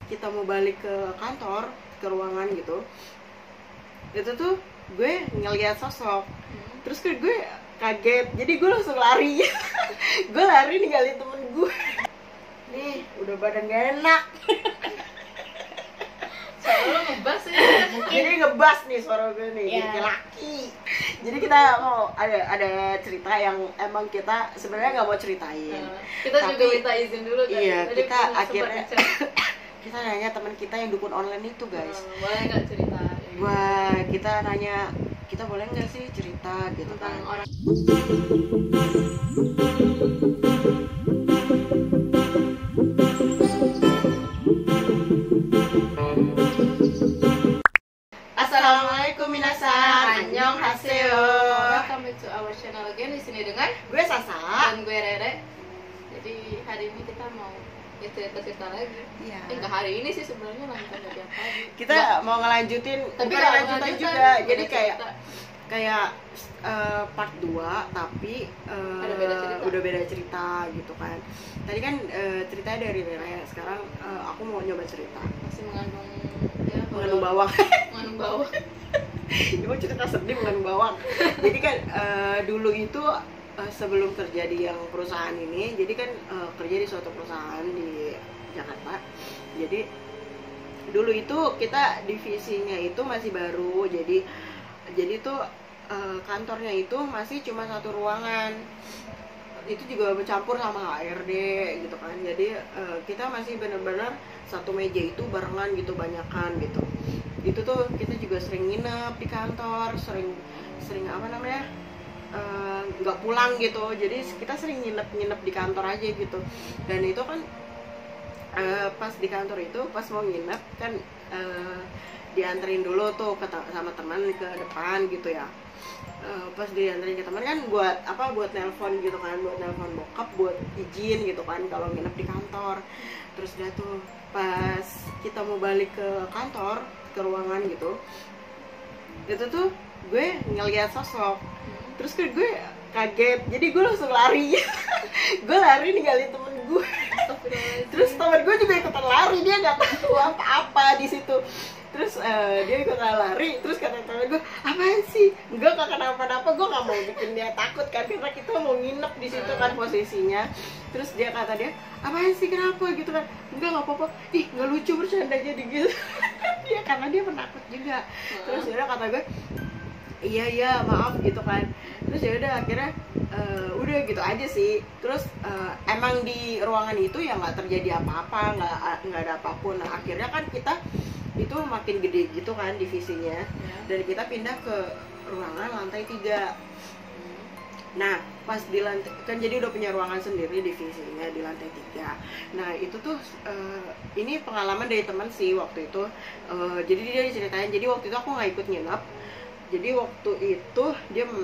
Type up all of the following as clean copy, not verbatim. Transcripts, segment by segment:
kita mau balik ke kantor, ke ruangan gitu, itu tuh gue ngeliat sosok, terus kan gue kaget, jadi gue langsung lari. Gue lari ninggalin temen gue. Nih udah badan gak enak. Suara lo ngebas ya. Jadi ngebas nih suara gue nih, Yeah. jadi laki. Jadi kita mau ada cerita yang emang kita sebenarnya nggak mau ceritain. Kita juga Tapi- minta izin dulu kan. Iya, Tadi kita belum sempat akhirnya ngecek. kita nanya teman kita yang dukun online itu guys. Boleh nggak cerita Wah, kita nanya, kita boleh nggak sih cerita gitu tentang kan? orang? Assalamualaikum minasan, annyeonghaseyo. Welcome back to our channel again. Di sini dengan Gue Sasa. dan gue Rere. Jadi hari ini kita mau cerita lagi. Iya. Enggak hari ini sih sebenarnya lanjutan dari yang tadi. Kita mau ngelanjutin, Tapi bukan nggak lanjutan lanjutan, juga. beda Jadi kayak cerita. part 2 tapi Ada beda cerita. udah beda cerita gitu kan. Tadi kan ceritanya dari Rere, sekarang aku mau nyoba cerita. Masih mengandung Mengandung bawang. Mengandung bawang. Ibu cerita sedih mengandung bawang. Jadi kan dulu itu sebelum terjadi yang perusahaan ini, jadi kan kerja di suatu perusahaan di Jakarta. Jadi dulu itu kita divisinya itu masih baru, jadi tuh kantornya itu masih cuma satu ruangan, itu juga bercampur sama HRD gitu kan. Jadi kita masih benar-benar satu meja itu barengan gitu, banyakan gitu. Itu tuh kita juga sering nginep di kantor, sering apa namanya, nggak pulang gitu. Jadi kita sering nginep di kantor aja gitu. Dan itu kan pas di kantor itu, pas mau nginep kan dianterin dulu tuh sama teman ke depan gitu ya. Pas dianterin ke teman kan buat nelpon gitu kan, buat nelpon bokap, buat izin gitu kan kalau nginep di kantor. Terus udah tuh pas kita mau balik ke kantor, ke ruangan gitu, itu tuh gue ngeliat sosok, terus kan gue kaget, jadi gue langsung lari. Gue lari ninggalin temen gue. Terus temen gue juga ikutan lari, dia nggak tahu apa-apa di situ. Terus dia ikutan lari, terus kata temen gue, apaan sih? Enggak kenapa-napa, gue nggak mau bikin dia takut kan, karena kita mau nginep di situ kan posisinya. Terus dia kata dia, apaan sih, kenapa gitu kan? Enggak apa-apa, ih nggak lucu bercandanya gitu. Dia karena dia penakut juga. Terus dia kata gue, iya maaf gitu kan. Terus ya udah akhirnya udah gitu aja sih. Terus emang di ruangan itu ya nggak terjadi apa-apa, nggak ada apapun. Nah, akhirnya kan kita itu makin gede gitu kan divisinya, dan kita pindah ke ruangan lantai 3. Nah pas di lantai kan, jadi udah punya ruangan sendiri divisinya di lantai 3. Nah itu tuh ini pengalaman dari teman sih waktu itu. Jadi dia diceritain, jadi waktu itu aku nggak ikut nginep. Jadi waktu itu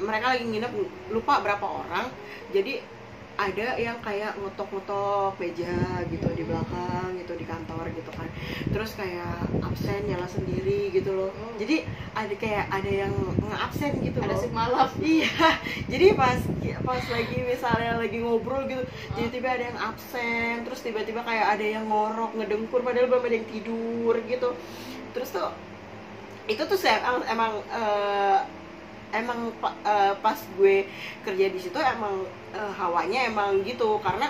mereka lagi nginep, lupa berapa orang. Jadi ada yang kayak ngotok-ngotok meja gitu di belakang gitu di kantor gitu kan. Terus kayak absen nyala sendiri gitu loh. Jadi ada yang nge-absen gitu loh. Ada shift malam. Iya. Jadi pas lagi misalnya lagi ngobrol gitu, tiba-tiba ada yang absen, terus tiba-tiba kayak ada yang ngorok, ngedengkur padahal belum ada yang tidur gitu. Terus tuh itu tuh emang pas gue kerja di situ emang hawanya emang gitu, karena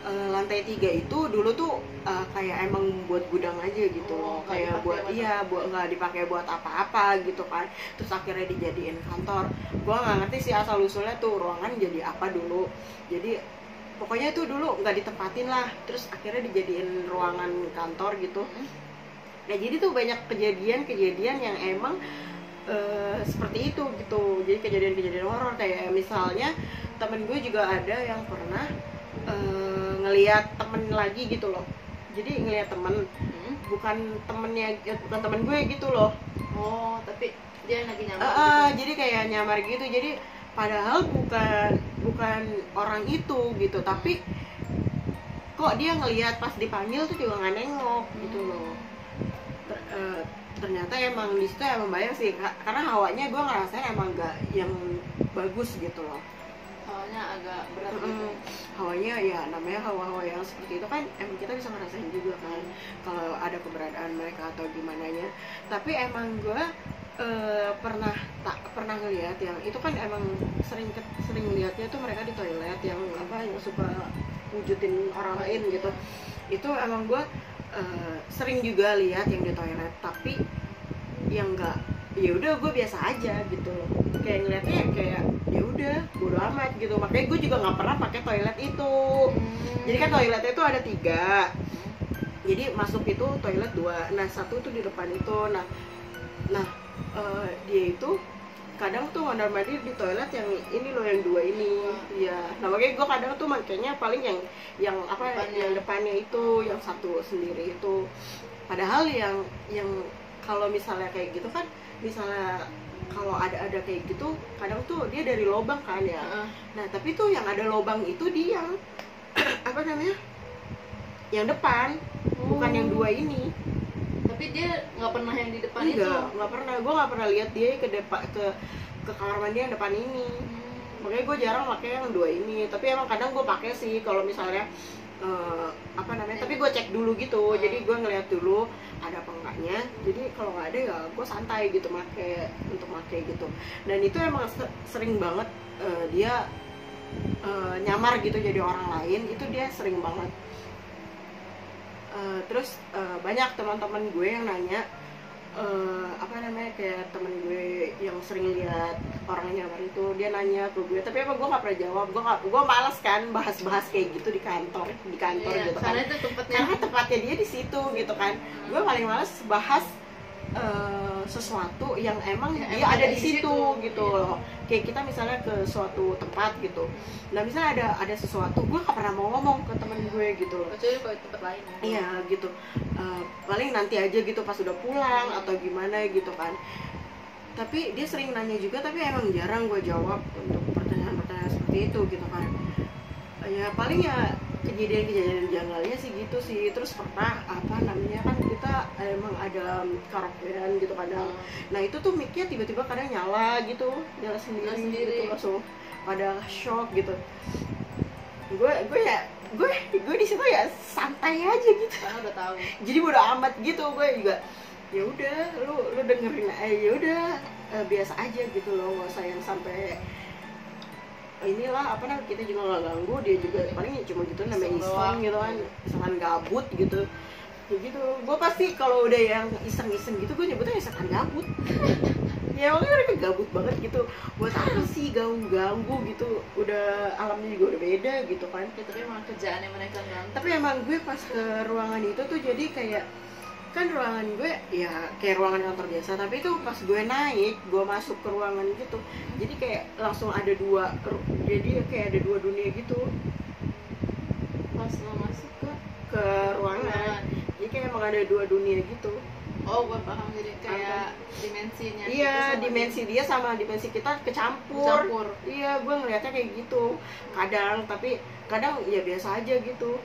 lantai 3 itu dulu tuh kayak emang buat gudang aja gitu loh, kayak buat nggak dipakai buat apa-apa gitu kan. Terus akhirnya dijadiin kantor. Gue nggak ngerti sih asal usulnya tuh ruangan jadi apa dulu. Jadi pokoknya itu dulu nggak ditempatin lah, terus akhirnya dijadiin ruangan kantor gitu. Nah jadi tuh banyak kejadian yang emang seperti itu gitu. Jadi kejadian horor, kayak misalnya temen gue juga ada yang pernah ngelihat temen lagi gitu loh. Jadi ngelihat temen, bukan temen gue gitu loh. Oh, tapi dia lagi nyamar Jadi kayak nyamar gitu. Jadi padahal bukan orang itu gitu, tapi kok dia ngelihat pas dipanggil tuh juga nggak nengok gitu loh. Ternyata emang di situ emang banyak sih, karena hawanya gue ngerasain emang gak yang bagus gitu loh. Soalnya agak berat gitu. hawanya ya namanya hawa-hawa yang seperti itu kan emang kita bisa ngerasain juga kan kalau ada keberadaan mereka atau gimana nya. Tapi emang gue pernah ngeliat yang itu kan emang sering lihatnya tuh mereka di toilet yang apa yang suka wujudin orang lain gitu. Itu emang gue sering juga lihat yang di toilet, tapi yang enggak, ya udah gue biasa aja gitu loh, kayak ngeliatnya kayak ya udah bodo amat gitu. Makanya gue juga nggak pernah pakai toilet itu. Jadi kan toiletnya itu ada 3, jadi masuk itu toilet 2, nah 1 tuh di depan itu. Nah dia itu kadang tuh mondar mandir di toilet yang ini loh, yang 2 ini ya. Nah makanya gue kadang tuh makanya paling yang apa depannya. Yang depannya itu yang 1 sendiri itu. Padahal yang kalau misalnya kayak gitu kan, misalnya kalau ada kayak gitu kadang tuh dia dari lubang kan ya. Nah tapi tuh yang ada lubang itu dia yang apa namanya, yang depan, bukan yang 2 ini. Tapi dia nggak pernah yang di depan itu? Nggak pernah, gue nggak pernah lihat dia ke depan ke kamar mandi yang depan ini. Makanya gue jarang pakai yang 2 ini. Tapi emang kadang gue pakai sih kalau misalnya apa namanya, tapi gue cek dulu gitu. Jadi gue ngeliat dulu ada apa enggaknya. Jadi kalau nggak ada ya gue santai gitu untuk pakai gitu. Dan itu emang sering banget dia nyamar gitu jadi orang lain. Itu dia sering banget. Terus banyak teman-teman gue yang nanya, apa namanya, kayak temen gue yang sering lihat orang nyamar itu, dia nanya ke gue, tapi apa gue nggak pernah jawab. Gue malas kan bahas kayak gitu di kantor gitu kan, karena tempatnya dia di situ gitu kan. Gue paling malas bahas sesuatu yang emang dia ada di situ gitu loh. Kayak kita misalnya ke suatu tempat gitu, nah misalnya ada sesuatu, gue gak pernah mau ngomong ke temen gue gitu loh, kecuali kalau tempat lain. Iya gitu, paling nanti aja gitu pas udah pulang atau gimana gitu kan. Tapi dia sering nanya juga, tapi emang jarang gue jawab untuk pertanyaan-pertanyaan seperti itu gitu kan. Ya paling ya kejadian-kejadian janggalnya sih gitu sih. Terus pernah apa namanya, kan kita emang ada karaokean gitu kadang. Nah itu tuh mic-nya tiba-tiba kadang nyala sendiri. Gitu, langsung pada shock gitu. Gue di situ ya santai aja gitu. Karena udah tahu. Jadi bodo amat gitu. Gue juga ya udah lu dengerin aja, ya udah biasa aja gitu loh, nggak usah yang sampai inilah apa namanya, kita juga nggak ganggu dia juga, paling cuma gitu namanya iseng gitu kan, misalkan gabut gitu kayak gitu. Gue pasti kalau udah yang iseng-iseng gitu gue nyebutnya misalkan gabut. Ya makanya mereka gabut banget gitu, buat apa sih ganggu gitu, udah alamnya juga udah beda gitu kan. Ya, tapi emang kerjaannya mereka kan. Tapi emang gue pas ke ruangan itu tuh jadi kayak, kan ruangan gue ya kayak ruangan kantor biasa, tapi itu pas gue naik, gue masuk ke ruangan gitu, jadi kayak langsung ada jadi kayak ada 2 dunia gitu Pas lo masuk ke ruangan. Jadi kayak emang ada 2 dunia gitu. Oh, gue paham, jadi kayak dimensinya. Iya, dimensi dia sama dimensi kita kecampur. Iya, gue ngeliatnya kayak gitu kadang, tapi kadang ya biasa aja gitu.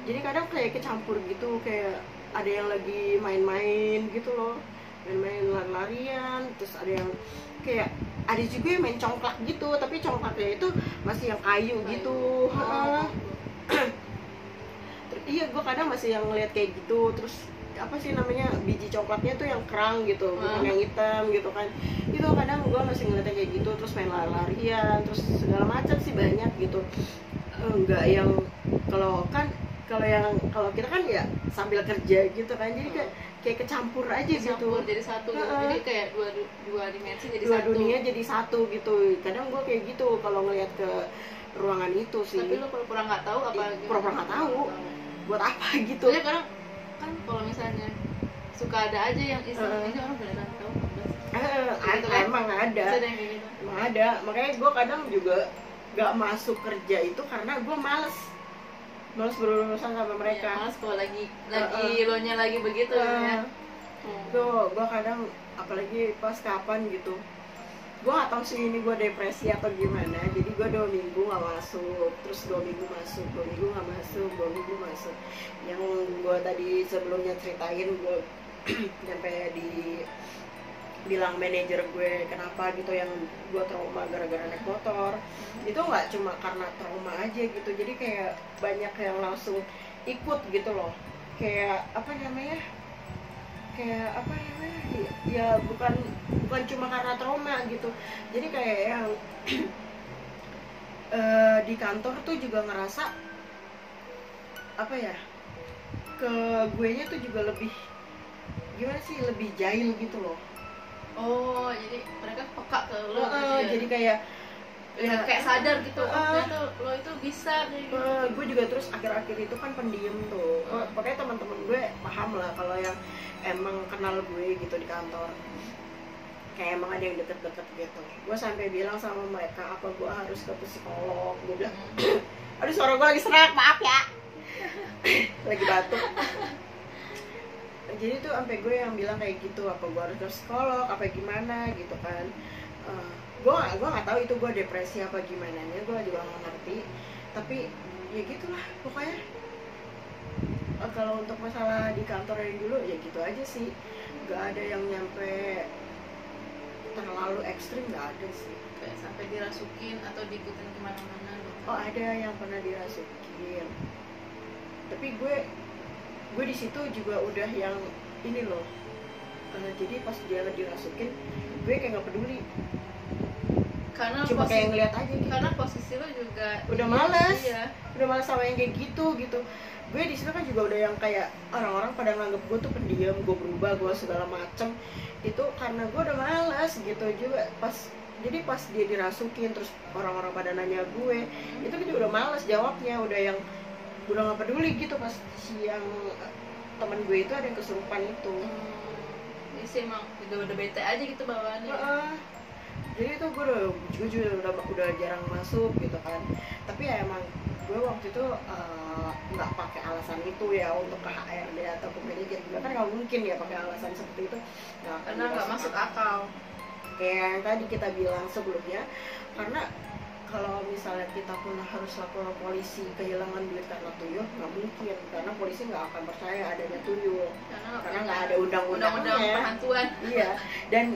Jadi kadang kayak kecampur gitu, kayak ada yang lagi main-main gitu loh, main-main lari-larian. Terus ada yang kayak, ada juga yang main congklak gitu, tapi congklaknya itu masih yang kayu gitu. Iya, gue kadang masih yang ngeliat kayak gitu. Terus apa sih namanya, biji coklatnya tuh yang kerang gitu, bukan yang hitam gitu kan. Itu kadang gue masih ngeliatnya kayak gitu. Terus main lari-larian, terus segala macam sih banyak gitu. Enggak yang kalau kita kan ya sambil kerja gitu kan, jadi kayak kecampur aja gitu. Jadi satu gitu. Jadi kayak dua dimensi jadi dua satu. Dunia jadi satu gitu. Kadang gue kayak gitu kalau ngeliat ke ruangan itu sih. Tapi lu pura-pura nggak tahu apa? Pura-pura nggak tahu. Buat apa gitu? Jadi kadang kan kalau misalnya suka ada aja yang iseng, ini orang beneran tahu kan? Emang ada. Emang ada. Makanya gue kadang juga gak masuk kerja itu karena gue males berurusan sama mereka. Ya, males kalau lagi lo nya lagi begitu ya. Tuh gue kadang apalagi pas kapan gitu, gue gak tau sih ini gue depresi atau gimana. Jadi gue 2 minggu gak masuk, terus 2 minggu masuk, 2 minggu gak masuk, 2 minggu masuk. Yang gue tadi sebelumnya ceritain, gue sampai di bilang manajer gue kenapa gitu yang gue trauma gara-gara naik motor. Itu nggak cuma karena trauma aja gitu, jadi kayak banyak yang langsung ikut gitu loh, kayak apa namanya ya bukan cuma karena trauma gitu, jadi kayak yang di kantor tuh juga ngerasa apa ya, ke gue nya tuh juga lebih gimana sih, lebih jahil gitu loh. Oh, jadi mereka peka ke lo gitu ya? Jadi kayak ya, kayak sadar gitu, ternyata lo itu bisa kayak gitu. Gue juga terus akhir-akhir itu kan pendiam tuh, pokoknya teman-teman gue paham lah kalau yang emang kenal gue gitu di kantor, kayak emang ada yang deket-deket gitu. Gue sampai bilang sama mereka, apa gue harus ke psikolog? Gue bilang, aduh suara gue lagi serak, maaf ya, lagi batuk. Jadi tuh sampai gue yang bilang kayak gitu, apa gue harus ke psikolog, apa gimana gitu kan. Gue nggak tahu itu gue depresi apa gimana nya, gue juga nggak ngerti. Tapi ya gitulah pokoknya. Kalau untuk masalah di kantor yang dulu ya gitu aja sih, nggak ada yang nyampe terlalu ekstrim, nggak ada sih. Kayak sampai dirasukin atau diikutin kemana-mana gitu. Oh ada yang pernah dirasukin, tapi gue di situ juga udah yang ini loh. Jadi pas dia dirasukin, gue kayak nggak peduli, karena cuma kayak ngeliat aja gitu. Karena posisi lo juga udah malas, iya. Udah malas sama yang kayak gitu. Gue di situ kan juga udah yang kayak orang-orang pada nganggep gue tuh pendiam, gue berubah, gue segala macem. Itu karena gue udah malas gitu juga. Jadi pas dia dirasukin terus orang-orang pada nanya gue, itu juga udah malas jawabnya, udah yang udah nggak peduli gitu. Pas siang temen gue itu ada yang kesurupan itu. Jadi sih emang udah bete aja gitu bawaannya. Jadi itu gue juga udah jarang masuk gitu kan. Tapi ya emang gue waktu itu nggak pakai alasan itu ya untuk ke HRD atau ke manajer juga, kan nggak mungkin ya pakai alasan seperti itu. Karena nggak masuk akal. Kayak yang tadi kita bilang sebelumnya, karena kalau misalnya kita pun harus lapor polisi kehilangan duit karena tuyul, nggak mungkin, karena polisi nggak akan percaya adanya tuyul, karena nggak ada undang-undangnya. Perhantuan. Iya, dan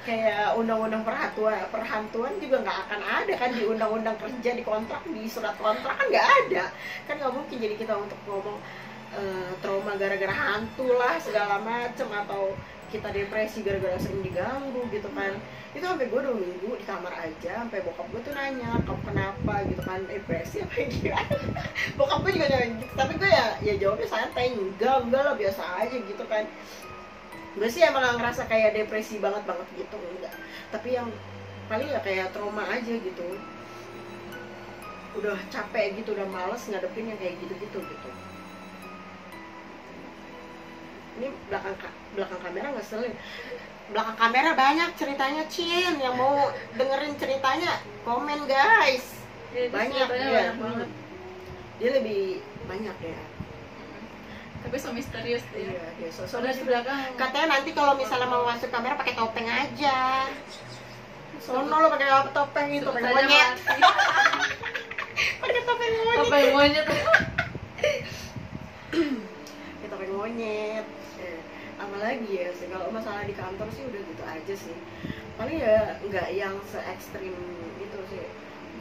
kayak undang-undang perhantuan juga nggak akan ada kan di undang-undang kerja, di kontrak, di surat kontrak kan nggak ada kan. Nggak mungkin jadi kita untuk ngomong trauma gara-gara hantu lah segala macem, atau kita depresi gara-gara sering diganggu gitu kan. Itu sampai gue 2 minggu di kamar aja, sampai bokap gue tuh nanya, kamu kenapa gitu kan, depresi apa gimana. Bokap gue juga nanya gitu, tapi gue ya jawabnya santai, enggak lah, biasa aja gitu kan. Gue sih emang gak ngerasa kayak depresi banget gitu, enggak. Tapi yang paling ya kayak trauma aja gitu, udah capek gitu, udah males ngadepin yang kayak gitu. Ini belakang kamera ngeselin. Belakang kamera banyak ceritanya, Cin. Yang mau dengerin ceritanya komen guys. Banyak ya. Banget. Dia lebih banyak ya. Tapi so misterius dia. Iya, dia Soalnya di belakang. Katanya nanti kalau misalnya mau masuk kamera pakai topeng aja. Sono lo pakai topeng itu, topeng monyet. Pakai topeng monyet. Topeng monyet. Topeng monyet. Apa lagi ya sih, kalau masalah di kantor sih udah gitu aja sih. Paling ya nggak yang se ekstrim itu sih.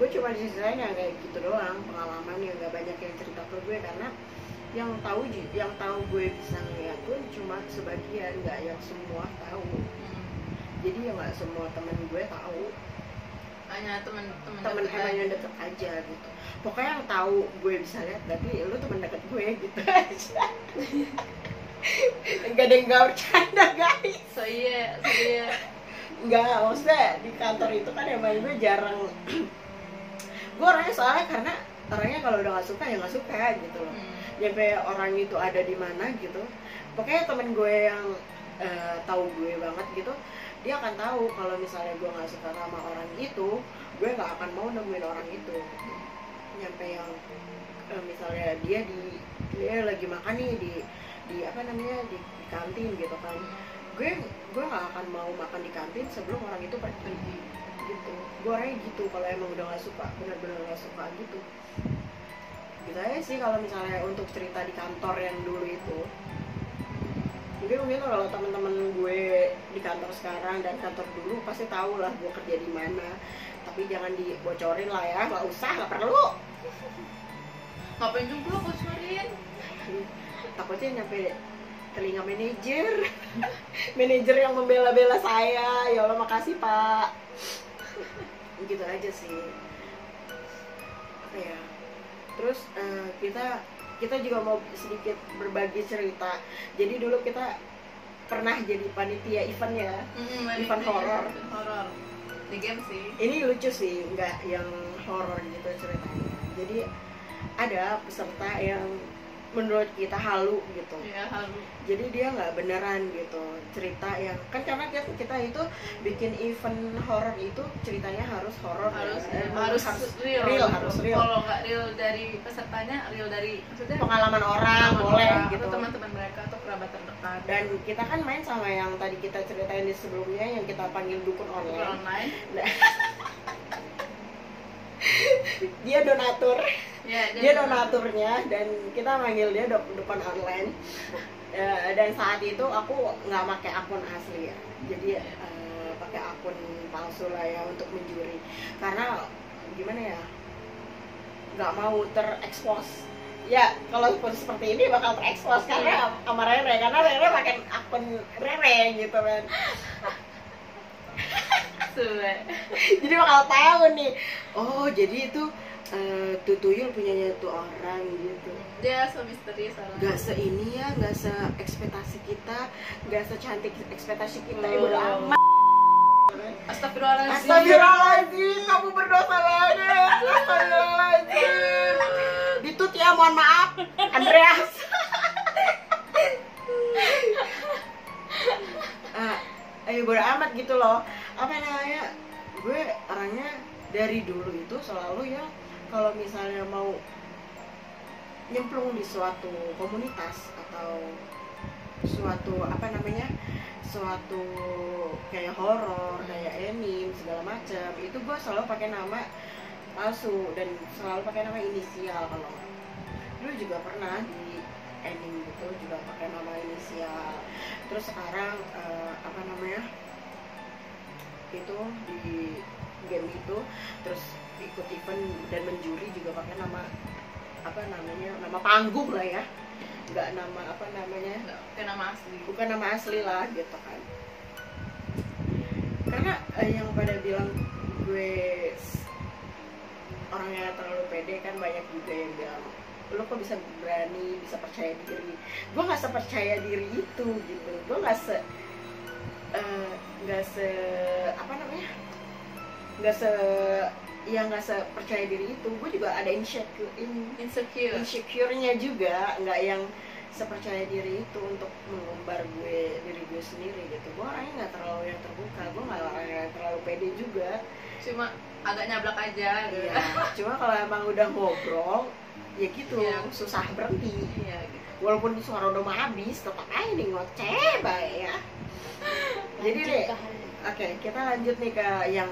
Gue cuma diceritain yang kayak gitu doang, pengalaman yang nggak banyak yang cerita ke gue, karena yang tahu gue bisa ngeliat pun cuma sebagian, nggak yang semua tahu. Jadi ya nggak semua temen gue tahu, hanya temen emang yang deket aja gitu. Pokoknya yang tahu gue bisa lihat, berarti lu temen deket gue gitu aja. Enggak ada yang nggak bercanda guys. So iya. Enggak, maksudnya di kantor itu kan emang gue jarang. Gue orangnya soalnya karena orangnya kalau udah nggak suka ya nggak suka gitu loh. Nyampe orang itu ada di mana gitu. Pokoknya temen gue yang tahu gue banget gitu, dia akan tahu kalau misalnya gue nggak suka sama orang itu, gue nggak akan mau nemuin orang itu. Nyampe yang misalnya dia lagi makan nih di apa namanya, di kantin gitu kan, gue nggak akan mau makan di kantin sebelum orang itu pergi gitu. Gue orangnya gitu kalau emang udah nggak suka, benar-benar nggak suka gitu aja sih. Kalau misalnya untuk cerita di kantor yang dulu itu mungkin kalau teman-teman gue di kantor sekarang dan kantor dulu pasti tahu lah gue kerja di mana, tapi jangan dibocorin lah ya, nggak usah, nggak perlu. Ngapain juga bocorin? Takutnya nyampe telinga manajer. Manajer yang membela-bela saya, ya Allah makasih Pak. Gitu aja sih. Apa ya? Terus kita juga mau sedikit berbagi cerita. Jadi dulu kita pernah jadi panitia event ya, event horor. Di game sih. Ini lucu sih, nggak yang horor gitu ceritanya. Jadi ada peserta yang menurut kita halu gitu. Iya, halu. Jadi dia nggak beneran gitu cerita yang kan, karena kita itu bikin event horor itu ceritanya harus horor, harus real. Kalau nggak real dari pesertanya, real dari maksudnya pengalaman orang boleh orang, gitu, atau teman-teman mereka atau kerabat terdekat. Dan kita kan main sama yang tadi kita ceritain di sebelumnya yang kita panggil dukun online. Dia donatur. Ya, dia donaturnya dan kita manggil dia dukun online. Dan saat itu aku nggak pakai akun asli ya, jadi pakai akun palsu lah ya untuk menjuri, karena gimana ya, nggak mau terekspos ya. Kalau seperti ini bakal terekspos karena sama Rere, karena Rere pakai akun Rere gitu kan. Jadi bakal tahu nih, oh jadi itu Tutuyul punyanya tuh orang gitu. Dia so misterius orang. Gak seini ya, gak se-ekspektasi kita, gak secantik ekspektasi kita. Ya udah amat. Astagfirullahaladzim. Astagfirullahaladzim, kamu berdosa banget. Astagfirullahaladzim. Ditut ya, mohon maaf Andreas. Ayo bodo amat gitu loh. Apa namanya, gue orangnya dari dulu itu selalu ya, kalau misalnya mau nyemplung di suatu komunitas atau suatu apa namanya, suatu kayak horor, kayak anime segala macam, itu gue selalu pakai nama palsu dan selalu pakai nama inisial. Kalau dulu juga pernah di anime gitu juga pakai nama inisial. Terus sekarang apa namanya itu di game itu, terus ikut event dan menjuri juga pakai nama apa namanya, nama panggung lah ya, nggak nama apa namanya, bukan nama asli, bukan nama asli lah gitu kan. Karena yang pada bilang gue orangnya terlalu pede kan, banyak juga yang bilang lo kok bisa berani, bisa percaya diri. Gue nggak sepercaya diri itu gitu, gue nggak se apa namanya, nggak percaya diri itu. Gue juga ada insecure-nya juga, nggak yang sepercaya diri itu untuk mengumbar diri gue sendiri gitu. Gue orangnya nggak terlalu yang terbuka, gue nggak orang yang terlalu pede juga, cuma agak nyablak aja gitu. Iya, cuma kalau emang udah ngobrol ya gitu, ya, susah berhenti. Iya, gitu. Walaupun suara udah mau habis, tetap aja nih ngoceh baik ya. Jadi deh, oke, kita lanjut nih ke yang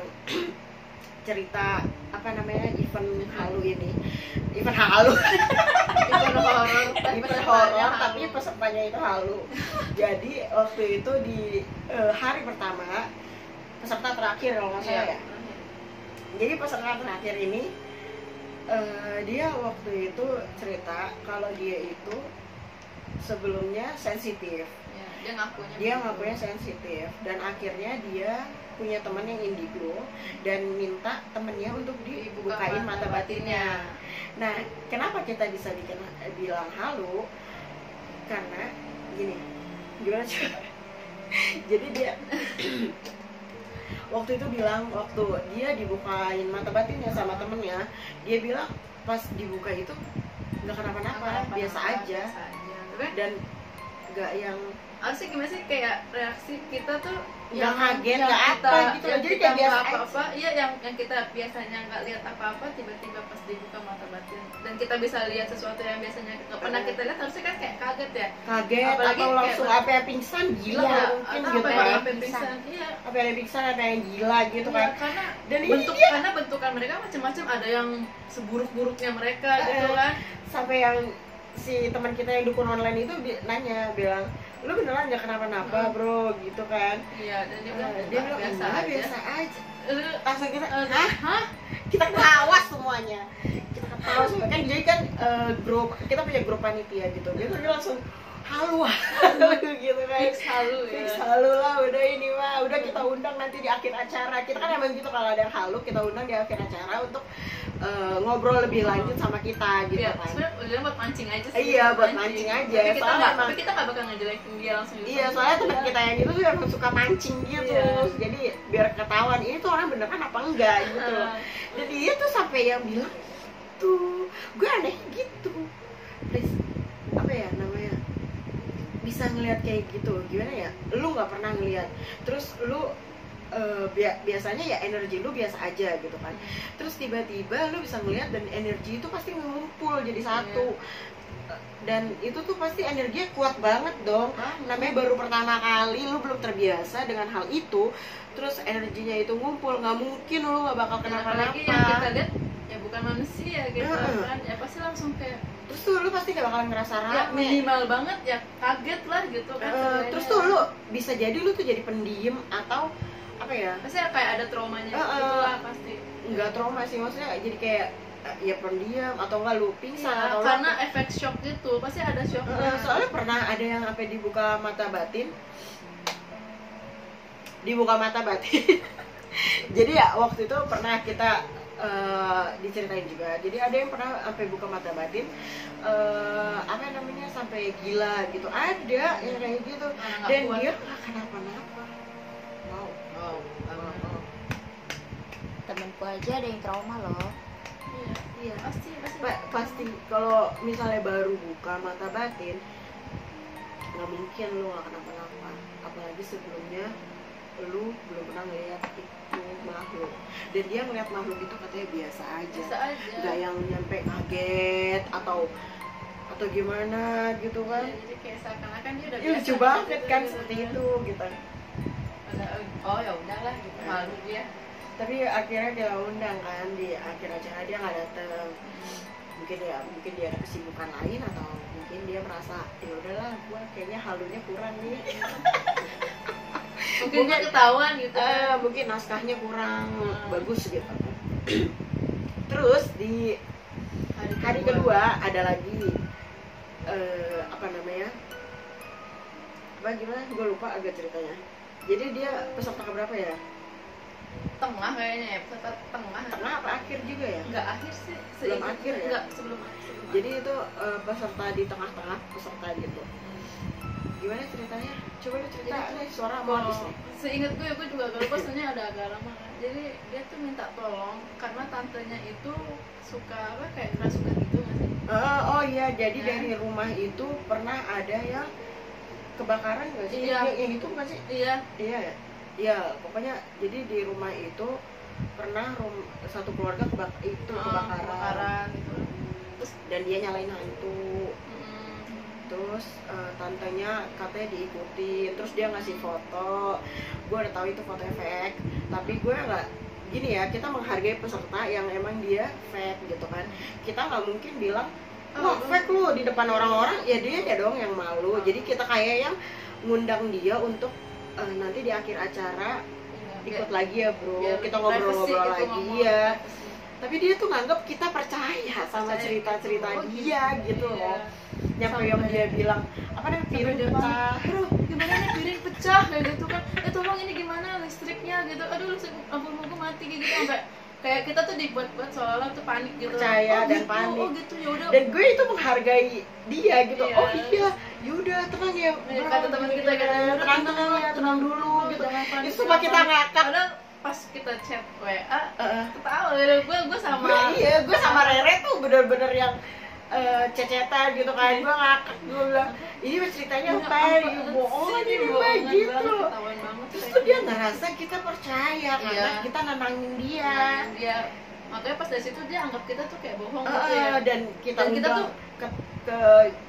cerita apa namanya, event halu ini. Event halu. Event horor tapi pesertanya itu halu. Jadi waktu itu di hari pertama, peserta terakhir kalau nggak salah ya. Jadi peserta terakhir ini dia waktu itu cerita kalau dia itu sebelumnya sensitif. Ya, dia ngakunya sensitif, dan akhirnya dia punya teman yang indigo dan minta temennya untuk dibukain mata batinnya. Nah, kenapa kita bisa bilang halu? Karena gini, gimana sih? Jadi dia waktu itu bilang, waktu dia dibukain mata batinnya sama temennya, dia bilang pas dibuka itu nggak kenapa-napa, biasa aja. Dan nggak yang sih gimana sih, kayak reaksi kita tuh nggak kaget, nggak apa gitu loh, jadi kayak biasa apa iya yang kita biasanya nggak lihat apa-apa, tiba-tiba pas dibuka mata batin dan kita bisa lihat sesuatu yang biasanya nggak pernah kita lihat, harusnya kan kayak kaget ya, apalagi atau langsung apa yang pingsan gila, iya, mungkin gitu ya, apa yang pingsan, iya, apa yang pingsan, apa yang gila gitu iya, kan. karena dan karena bentukan mereka macam-macam, ada yang seburuk-buruknya mereka gitu kan, sampai yang si teman kita yang dukun online itu nanya, bilang lu beneran nggak kenapa-napa bro gitu kan. Iya, dan dia bilang Dia bilang biasa "Enggak, aja. biasa aja." Lu Langsung kita hah? kita ketawa semuanya, kita ketawa semua kan. Jadi kan grup kita punya grup panitia gitu, dia langsung halu gitu kan, Fix halu ya. fix halu lah, udah ini mah udah kita undang nanti di akhir acara. Kita kan emang gitu, kalau ada yang halu kita undang di akhir acara untuk ngobrol lebih lanjut sama kita gitu Iya, kan. sebenarnya udah buat mancing aja sih. Iya, buat mancing aja. Soalnya emang- tapi kita nggak bakal ngejelekin dia langsung gitu. Iya, soalnya teman kita yang itu tuh emang suka mancing gitu. Iya. Jadi biar ketahuan ini tuh orang beneran apa enggak gitu. Dan dia tuh sampai yang bilang tuh, gue aneh gitu. Please, apa ya namanya? Bisa ngelihat kayak gitu, gimana ya? Lu nggak pernah ngelihat. Terus lu biasanya ya energi lu biasa aja gitu kan. Terus tiba-tiba lu bisa ngelihat dan energi itu pasti ngumpul jadi satu. Dan itu tuh pasti energinya kuat banget dong. Namanya baru pertama kali, lu belum terbiasa dengan hal itu, terus energinya itu ngumpul, nggak mungkin lu nggak bakal Apalagi yang kita kenapa-napa. lihat ya bukan manusia gitu kan, ya pasti langsung kayak Terus tuh lu pasti gak bakalan ngerasa ya rame. minimal banget ya kaget lah gitu kan. Terus tuh lu bisa jadi lu tuh jadi pendiam atau apa ya? pasti kayak ada traumanya gitu lah pasti. Nggak trauma sih, maksudnya jadi kayak ya pendiam atau enggak lu pingsan Iya, atau karena efek shock gitu pasti ada shocknya. soalnya pernah ada yang sampai dibuka mata batin. Dibuka mata batin. Jadi ya waktu itu pernah kita diceritain juga. Jadi ada yang pernah sampai buka mata batin, apa namanya, sampai gila gitu. Ada yang kayak gitu. Nggak Dan kuat. dia nggak kenapa-napa. Wow. Temenku aja ada yang trauma loh. Iya. Pasti Pasti kalau misalnya baru buka mata batin, nggak mungkin lu nggak kenapa-napa. Apalagi sebelumnya lu belum pernah ngeliat itu makhluk, dan dia ngeliat makhluk itu katanya biasa aja, Biasa aja. nggak yang nyampe kaget atau gimana gitu kan. Ya, jadi kayak seakan-akan dia udah Ih, lucu biasa banget gitu, kan gitu. seperti itu gitu. Oh ya udahlah gitu, malu dia. Tapi akhirnya dia undang kan, di akhir acara dia nggak dateng. Mungkin dia ada kesibukan lain, atau mungkin dia merasa ya udahlah, gua kayaknya halunya kurang nih. Mungkin dia ketahuan gitu. Mungkin naskahnya kurang bagus gitu. Terus di hari kedua ada lagi apa namanya, gimana gue lupa agak ceritanya. Jadi dia peserta keberapa ya? Tengah kayaknya ya, peserta tengah. Tengah apa akhir juga ya? Enggak akhir sih. Belum akhir ya? Enggak, sebelum akhir. Jadi itu peserta di tengah-tengah peserta gitu. Gimana ceritanya? Coba lu cerita, Jadi nih suara mau habis nih. Seingat gue juga agak lupa, soalnya ada agak lama kan. Jadi dia tuh minta tolong karena tantenya itu suka apa, kayak kerasukan gitu nggak sih? Oh iya, jadi Nah. dari rumah itu pernah ada yang kebakaran nggak sih? Iya. Yang itu bukan sih? Iya. Iya ya. Iya, pokoknya jadi di rumah itu pernah satu keluarga kebakaran gitu. terus, dan dia nyalain hantu. Mm, Terus tantenya katanya diikuti, terus dia ngasih foto. Gue udah tahu itu foto fake, tapi gue nggak gini ya, kita menghargai peserta yang emang dia fake gitu kan. Kita nggak mungkin bilang wah fake lu di depan orang-orang, ya dia ya dong yang malu. Jadi kita kayak yang ngundang dia untuk nanti di akhir acara iya. ikut lagi ya bro, Biar kita privacy ngobrol-ngobrol gitu, lagi ngomong ya. privacy. Tapi dia tuh nganggep kita percaya sama Percaya cerita-cerita gitu. Oh, dia gitu Iya. loh. Nyampe Sampai- yang dia bilang apa namanya, Sampai piring dia pecah. aduh gimana nih piring pecah kayak gitu kan, tolong ini gimana listriknya gitu, aduh lampu mati kayak gitu. Sampai kayak kita tuh dibuat-buat seolah-olah tuh panik gitu. Percaya dan gitu, panik. oh gitu ya udah. Dan gue itu menghargai dia gitu. Iya. Oh iya, yaudah tenang ya Ya, bro, kata teman kita kan, tenang ya, tenang dulu gitu. jangan panik, Itu cuma kita ngakak. padahal pas kita chat WA Heeh. ketawa gitu. gue sama Gue sama Rere tuh bener-bener yang cecetan gitu kan. Gue ngakak, gue bilang ini mah ceritanya apa ya, bohong ini mah gitu. ketahuan banget. Terus tuh dia ngerasa kita percaya karena Iya. kita nenangin dia. Dia makanya pas dari situ dia anggap kita tuh kayak bohong gitu ya. Dan kita Dan kita undang tuh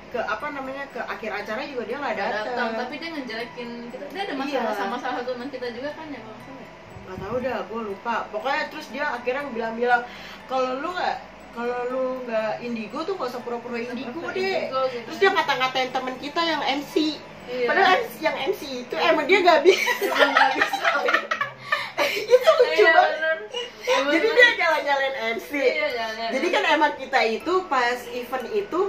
ke apa namanya, ke akhir acara juga dia nggak Nggak datang. tapi dia ngejelekin kita. Dia ada masalah Iya. sama salah satu teman kita juga kan ya, bang Sam ya? Nggak tahu dah, gue lupa. Pokoknya terus dia akhirnya bilang kalau lu nggak indigo tuh nggak usah pura-pura indigo deh. Indigo gitu. Terus dia ngata-ngatain temen kita yang MC. Iya. Padahal yang MC itu emang dia nggak bisa. Emang nggak bisa. Itu lucu Iya, banget. bener. Jadi dia jalan-jalan MC. Iya, jalan. Jadi kan emang kita itu pas event itu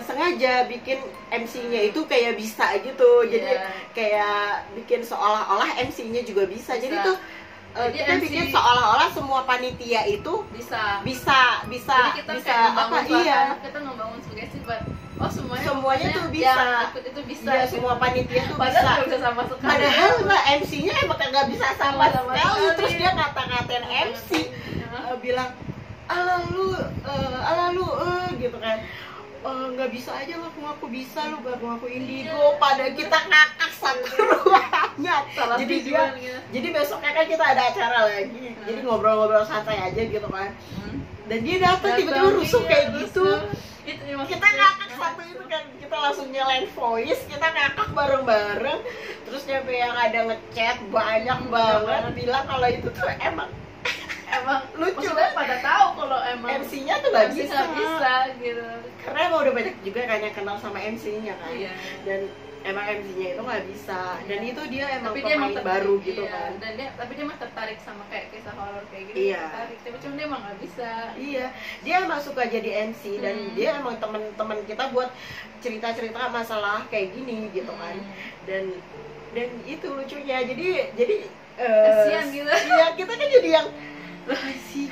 sengaja bikin MC-nya itu kayak bisa gitu. Jadi Iya. kayak bikin seolah-olah MC-nya juga bisa. Jadi Bisa. tuh Jadi kita MC bikin seolah-olah semua panitia itu bisa. bisa Jadi kita bisa kayak apa ngebangun iya. suasana, kita ngebangun sugesti buat semuanya Semuanya tuh pokoknya bisa. yang ikut itu bisa. Iya, semua panitia tuh Padahal bisa. nggak bisa sama sekali. Padahal mbak MC-nya emang kagak bisa sama Sama sekali. sekali. Terus dia ngata-ngatain MC, bilang ala lu gitu kan. Nggak bisa aja ngaku bisa lu ngaku indigo. Pada kita ngakak satu ruangan. Salah Jadi dia tujuan gitu. jadi besoknya kan kita ada acara lagi. Jadi ngobrol-ngobrol santai aja gitu kan. Dan dia datang tiba-tiba rusuh kayak gitu. Kita ngakak satu itu kan, kita langsung nyalain voice, kita ngakak bareng-bareng. Terus nyampe yang ada ngechat banyak banget bilang kalau itu tuh emang lucu maksudnya pada tahu kalau emang MC-nya tuh gak MC bisa. nggak bisa gitu. Karena emang udah banyak juga kan yang kenal sama MC-nya kan. Iya. Dan emang MC-nya itu nggak bisa. Dan itu dia emang Tapi dia emang pemain baru tertarik, gitu iya. kan. Dan tapi dia emang tertarik sama kayak kisah horor kayak gitu. Iya. Tertarik. Tapi cuma dia emang nggak bisa. Iya, dia emang suka jadi MC dan dia emang teman-teman kita buat cerita-cerita masalah kayak gini gitu kan. Dan itu lucunya. Jadi Kasian gitu. Iya, kita kan jadi yang sih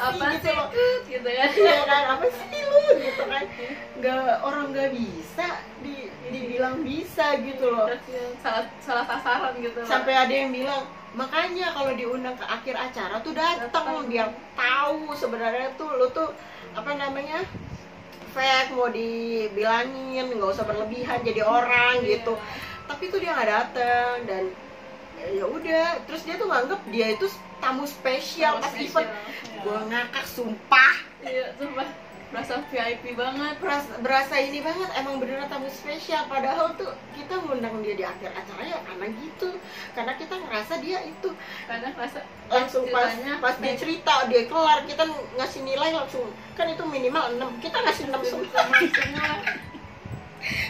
Apa gitu sih loh. gitu kan. Iya kan, apa sih lu gitu kan. Orang nggak bisa dibilang bisa gitu loh. Salah sasaran gitu. Sampai ada yang bilang, makanya kalau diundang ke akhir acara tuh datang biar tahu sebenarnya tuh lu tuh apa namanya fake, mau dibilangin nggak usah berlebihan jadi orang gitu. Tapi tuh dia nggak datang dan ya udah, terus dia tuh nganggep dia itu tamu spesial pas event. Gue ngakak sumpah. Iya, sumpah berasa VIP banget. Berasa ini banget, emang beneran tamu spesial. Padahal tuh kita ngundang dia di akhir acara ya karena gitu. Karena kita ngerasa dia itu Karena ngerasa langsung pas ceritanya dia cerita dia kelar, kita ngasih nilai langsung, kan itu minimal 6, kita ngasih 6 semua.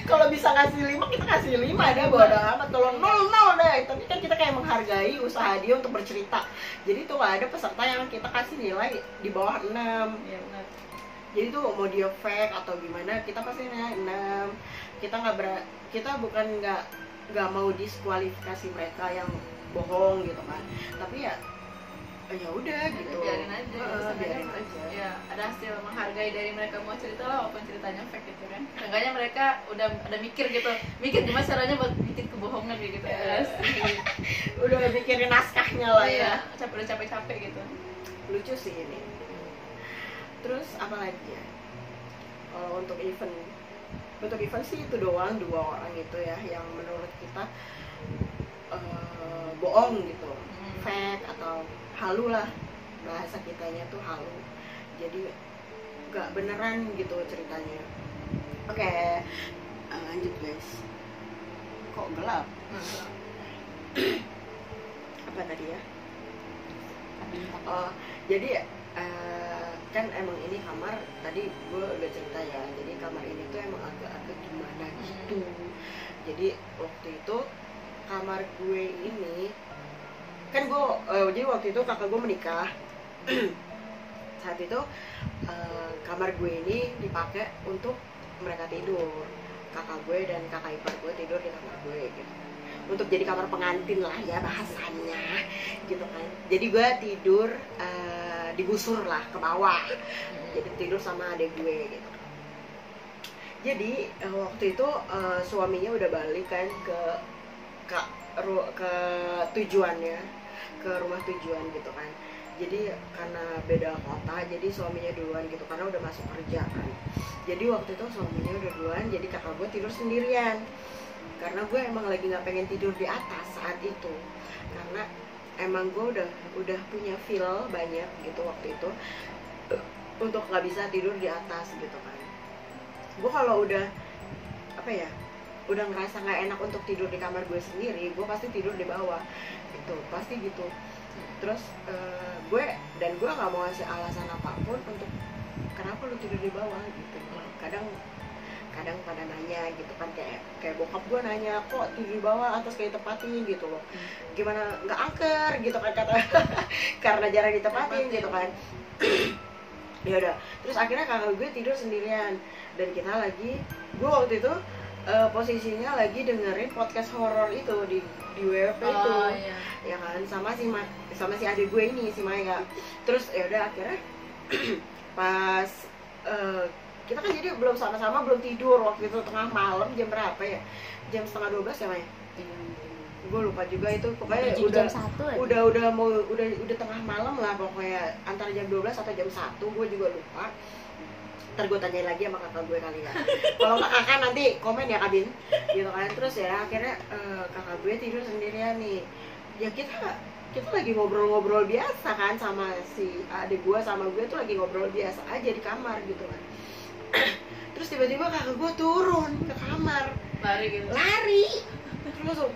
Kalau bisa ngasih 5, kita kasih 5 deh, bodo amat. Kalau 0 deh, tapi kan kita kayak menghargai usaha dia untuk bercerita. Jadi tuh gak ada peserta yang kita kasih nilai di bawah 6. Iya benar. Jadi tuh mau dia fake atau gimana, kita pasti nilai 6. Kita bukan nggak mau diskualifikasi mereka yang bohong gitu kan. Tapi ya udah gitu. Biarin aja. Biarin aja. Ya, ada hasil menghargai dari mereka mau cerita lah walaupun ceritanya fake gitu kan. Seenggaknya mereka udah ada mikir gitu. Mikir gimana caranya buat bikin kebohongan gitu ya. Udah mikirin naskahnya lah ya. Iya, udah capek-capek gitu. Lucu sih ini. Terus apa lagi ya? Kalau untuk event sih itu doang, 2 orang itu ya yang menurut kita bohong gitu, fake atau halu lah, bahasa kitanya tuh halu. Jadi nggak beneran gitu ceritanya. Oke, lanjut guys. Kok gelap? Apa tadi ya? Oh, jadi kan emang ini kamar tadi gue udah cerita ya. Jadi kamar ini tuh emang agak-agak gimana gitu. Jadi waktu itu kamar gue ini kan jadi waktu itu kakak gue menikah. Saat itu kamar gue ini dipakai untuk mereka tidur. Kakak gue dan kakak ipar gue tidur di kamar gue gitu. Untuk jadi kamar pengantin lah ya bahasanya gitu kan. Jadi gue tidur digusur lah ke bawah. Jadi tidur sama adik gue gitu. Jadi waktu itu suaminya udah balik kan ke tujuannya, ke rumah tujuan gitu kan. Jadi karena beda kota, jadi suaminya duluan gitu karena udah masuk kerja kan. Jadi waktu itu suaminya udah duluan, jadi kakak gue tidur sendirian. Karena gue emang lagi nggak pengen tidur di atas saat itu, karena emang gue udah punya feel banyak gitu waktu itu untuk nggak bisa tidur di atas gitu kan. Gue kalau udah udah ngerasa nggak enak untuk tidur di kamar gue sendiri, gue pasti tidur di bawah gitu, pasti gitu. Terus gue nggak mau ngasih alasan apapun untuk kenapa lu tidur di bawah gitu. kadang pada nanya gitu kan, kayak bokap gue nanya, kok tidur di bawah atas kayak ditepatin gitu loh, gimana nggak angker gitu kan kata karena jarang ditepatin gitu kan. Ya udah, terus akhirnya kakak gue tidur sendirian dan kita lagi, gue waktu itu posisinya lagi dengerin podcast horor itu di WP itu, iya. ya kan, sama si adik gue ini, si Maya. Terus ya udah akhirnya pas kita kan jadi belum sama-sama belum tidur waktu itu, tengah malam, jam berapa ya, jam 11:30 ya Maya, gue lupa juga itu, pokoknya udah jam 1 udah tengah malam lah pokoknya, antara jam 12 atau jam 1, gue juga lupa. Ntar gue tanyain lagi sama kakak gue kali ya, kalau nggak kakak nanti komen ya Kabin gitu kan. Terus ya akhirnya kakak gue tidur sendirian nih, ya kita lagi ngobrol-ngobrol biasa kan, sama si adik gue sama gue tuh lagi ngobrol biasa aja di kamar gitu kan. Terus tiba-tiba kakak gue turun ke kamar, lari terus langsung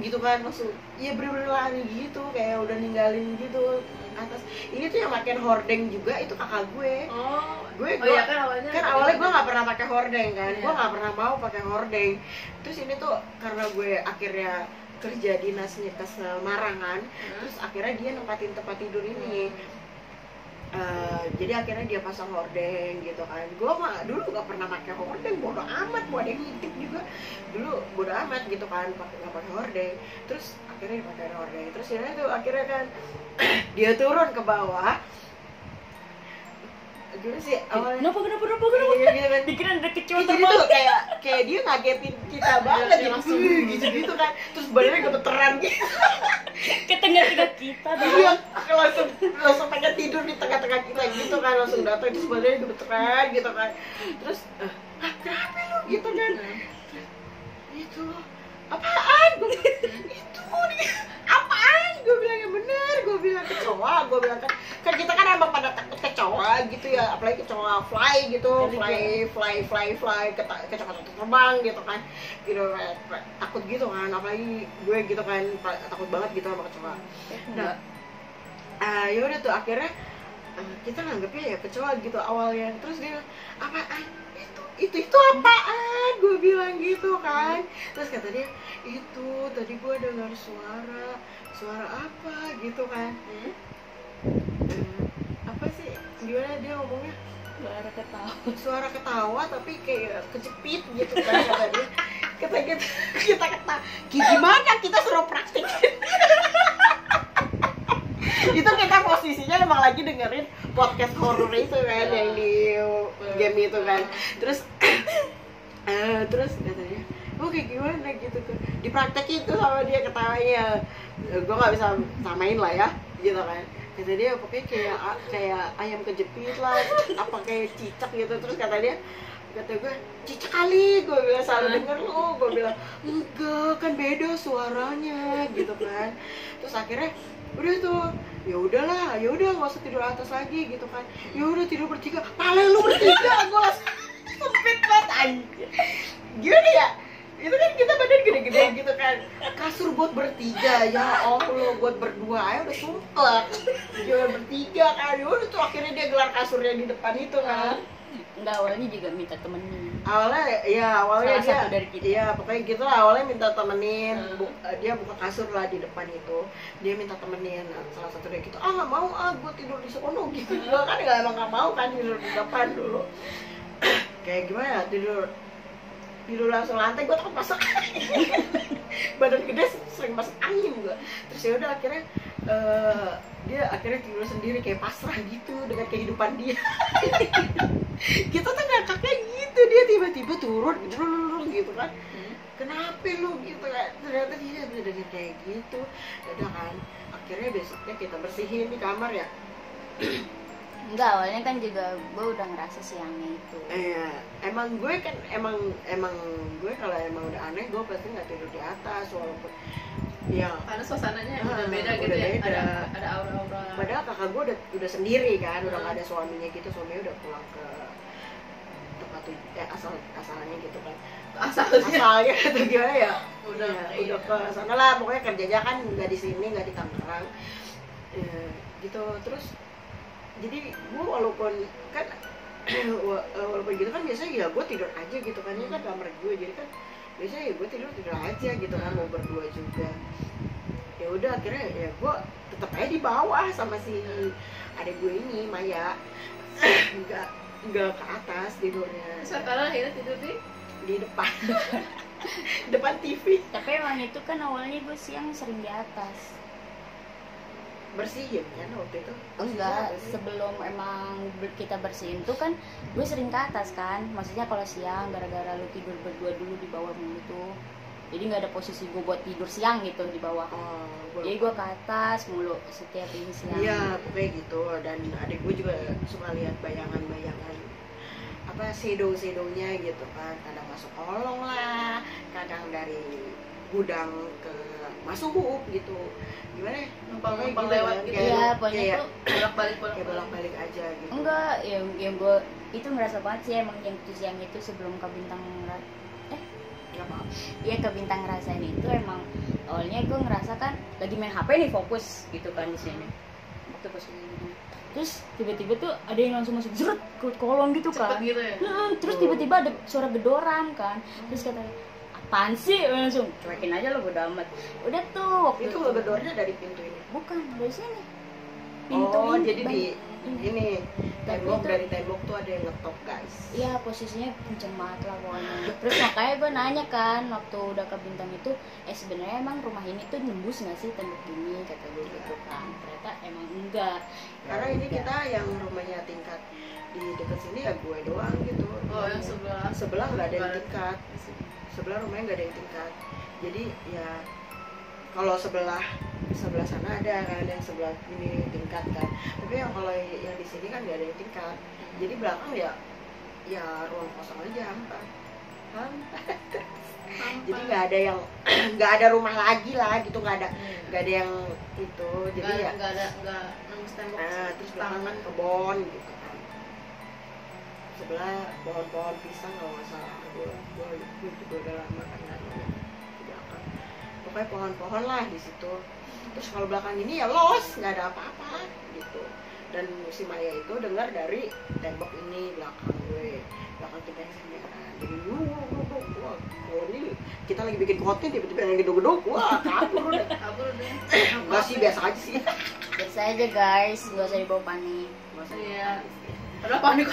gitu kan, langsung ya bener-bener lari gitu, kayak udah ninggalin gitu atas. Ini tuh yang makin hordeng juga itu kakak gue. Iya kan awalnya gue nggak pernah pakai hordeng kan, iya. gue nggak pernah mau pakai hordeng. Terus ini tuh karena gue akhirnya kerja dinasnya ke Semarang kan, terus akhirnya dia nempatin tempat tidur ini. Jadi akhirnya dia pasang hordeng gitu kan. Gue mah dulu nggak pernah pakai hordeng, bodo amat, mau ada yang ngintip juga dulu bodo amat gitu kan, nggak pakai hordeng. Terus akhirnya dipakai hordeng. Terus ya itu akhirnya kan dia turun ke bawah. Gimana sih awalnya? Kenapa? Iya gitu kan. Dikira ada kecoa Jadi tuh kayak dia ngagetin kita banget gitu kan. Terus badannya gemeteran gitu. ke tengah-tengah kita. Iya, langsung pengen tidur di tengah-tengah kita gitu kan, langsung datang terus badannya gemeteran gitu kan. Terus kenapa lu gitu kan? Itu apaan? Itu apaan? Gue bilang yang bener, gue bilang kecoa, gue bilang kan kita kan emang pada takut kecoa gitu ya, apalagi kecoa fly gitu, fly kecoa terbang gitu kan, gitu takut gitu kan, apalagi gue gitu kan takut banget gitu sama kecoa. Nah, ya udah tuh akhirnya kita nganggepnya ya kecoa gitu awalnya. Terus dia apaan? Itu apaan? Gue bilang gitu kan. Terus kata dia, itu tadi gue dengar suara apa gitu kan. Apa sih, gimana dia ngomongnya, suara ketawa tapi kayak kejepit gitu kan, kata dia. Kita ketawa, gimana kita suruh praktik. Itu kita posisinya emang lagi dengerin podcast horor itu kan, yang di game itu kan. Terus katanya, kayak gimana gitu tuh, dipraktekin tuh sama dia ketawanya. Gue nggak bisa samain lah ya gitu kan. Kata dia pokoknya kayak ayam kejepit lah, apa kayak cicak gitu. Terus kata gue, cicak kali, gue bilang salah denger lo. Gue bilang enggak, kan beda suaranya gitu kan. Terus akhirnya udah tuh, ya udah nggak usah tidur atas lagi gitu kan. Ya udah tidur bertiga, paling lu bertiga. Gue langsung sempit banget anjir. Gimana ya, itu kan kita badan gede-gede gitu kan, kasur buat bertiga, ya Allah, buat berdua aja udah sumpah, jual bertiga kan. Udah tuh akhirnya dia gelar kasurnya di depan itu kan. Enggak, awalnya juga minta temenin. Awalnya Salah dia, satu dari kita. iya pokoknya gitu lah, awalnya minta temenin. Dia buka kasur lah di depan itu, dia minta temenin. Nah, salah satu dari kita, nggak mau, gue tidur di sono gitu. Gue kan nggak mau kan tidur di depan dulu. Kayak gimana ya, tidur langsung lantai, gue takut masuk angin. Badan gede sering masuk angin gue. Terus ya udah akhirnya dia akhirnya tidur sendiri kayak pasrah gitu dengan kehidupan dia. Kita tuh ngakaknya gitu, dia tiba-tiba turun gitu kan. Kenapa lu gitu kan? Ternyata dia bener-bener kayak gitu. Udah kan, akhirnya besoknya kita bersihin di kamar ya. Enggak, awalnya kan juga gue udah ngerasa siangnya itu. Emang gue kan emang gue kalau emang udah aneh gue pasti nggak tidur di atas, walaupun ya karena suasananya udah beda gitu udah ya, beda. ada aura-aura. Padahal kakak gue udah sendiri kan, udah nggak ada suaminya gitu, suaminya udah pulang ke tempat asalnya gitu kan. Asalnya atau gimana ya? Udah ke sana lah, pokoknya kerjanya kan nggak di sini, nggak di Tangerang. Gitu. Terus jadi gue walaupun kan walaupun gitu kan biasanya ya gue tidur aja gitu kan, ini kan kamar gue, jadi kan biasanya ya gue tidur aja gitu kan, mau berdua juga. Ya udah akhirnya ya gue tetap aja di bawah sama si adik gue ini Maya, nggak ke atas tidurnya. Sekarang akhirnya tidur di depan depan TV. Tapi emang itu kan awalnya gue siang sering di atas. Bersihin kan waktu itu? Enggak, sebelum emang kita bersihin tuh kan gue sering ke atas kan. Maksudnya kalau siang gara-gara lu tidur berdua dulu di bawah mulu tuh, jadi nggak ada posisi gue buat tidur siang gitu di bawah. Jadi gue ke atas mulu setiap ini siang. Iya, pokoknya gitu. Dan adik gue juga suka lihat bayangan-bayangan apa shadow-shadownya gitu kan. Kadang masuk kolong lah, kadang dari gudang ke masuk gitu. Gimana ya? numpang lewat gitu. Iya, pokoknya tuh bolak-balik bolak-balik aja gitu. enggak, yang gue itu ngerasa banget sih emang yang itu siang itu sebelum ke bintang Nggak apa-apa. Iya, ke bintang ngerasain itu emang awalnya gue ngerasa kan lagi main HP nih, fokus gitu kan di sini. Waktu posisi gitu. Terus tiba-tiba tuh ada yang langsung masuk zret ke kolong gitu kan. Cepet gitu ya? Terus tiba-tiba ada suara gedoran kan. Terus katanya, apaan sih? Langsung cuekin aja lo, bodo amat. Udah tuh waktu Itu ngegedornya dari pintu ini. bukan dari sini. Oh, ini, jadi di ini tembok, itu- dari tembok tuh ada yang ngetok guys. Iya, posisinya kenceng banget lah pokoknya. Terus makanya gue nanya kan waktu udah ke bintang itu, sebenarnya emang rumah ini tuh nembus nggak sih tembok ini, kata gue gitu kan. Ternyata emang enggak. Karena ini kita yang rumahnya tingkat di dekat sini ya gue doang gitu. Oh, yang sebelah. Sebelah nggak ada yang tingkat. Sebelah rumahnya nggak ada yang tingkat. Jadi ya kalau sebelah sana ada kan yang sebelah ini tingkat kan. Tapi yang kalau yang di sini kan nggak ada yang tingkat. Jadi belakang ya ruang kosong aja hampa. Jadi nggak ada yang nggak ada rumah lagi lah gitu, nggak ada yang itu. Jadi ya nggak nembus tembok. nah, terus belakang kan kebon gitu kan, sebelah pohon-pohon pisang kalau nggak salah. Gue juga udah lama kan nggak lihat di belakang, pokoknya pohon-pohon lah di situ. Terus kalau belakang ini ya los, nggak ada apa-apa gitu. Dan si Maya itu dengar dari tembok ini belakang belakang kita yang sini kan. Jadi wah, ini kita lagi bikin konten tiba-tiba yang gedung-gedung, wah kabur udah. Kabur deh. Enggak sih, biasa aja sih. Biasa aja guys, gak usah dibawa panik. Iya. Padahal panik.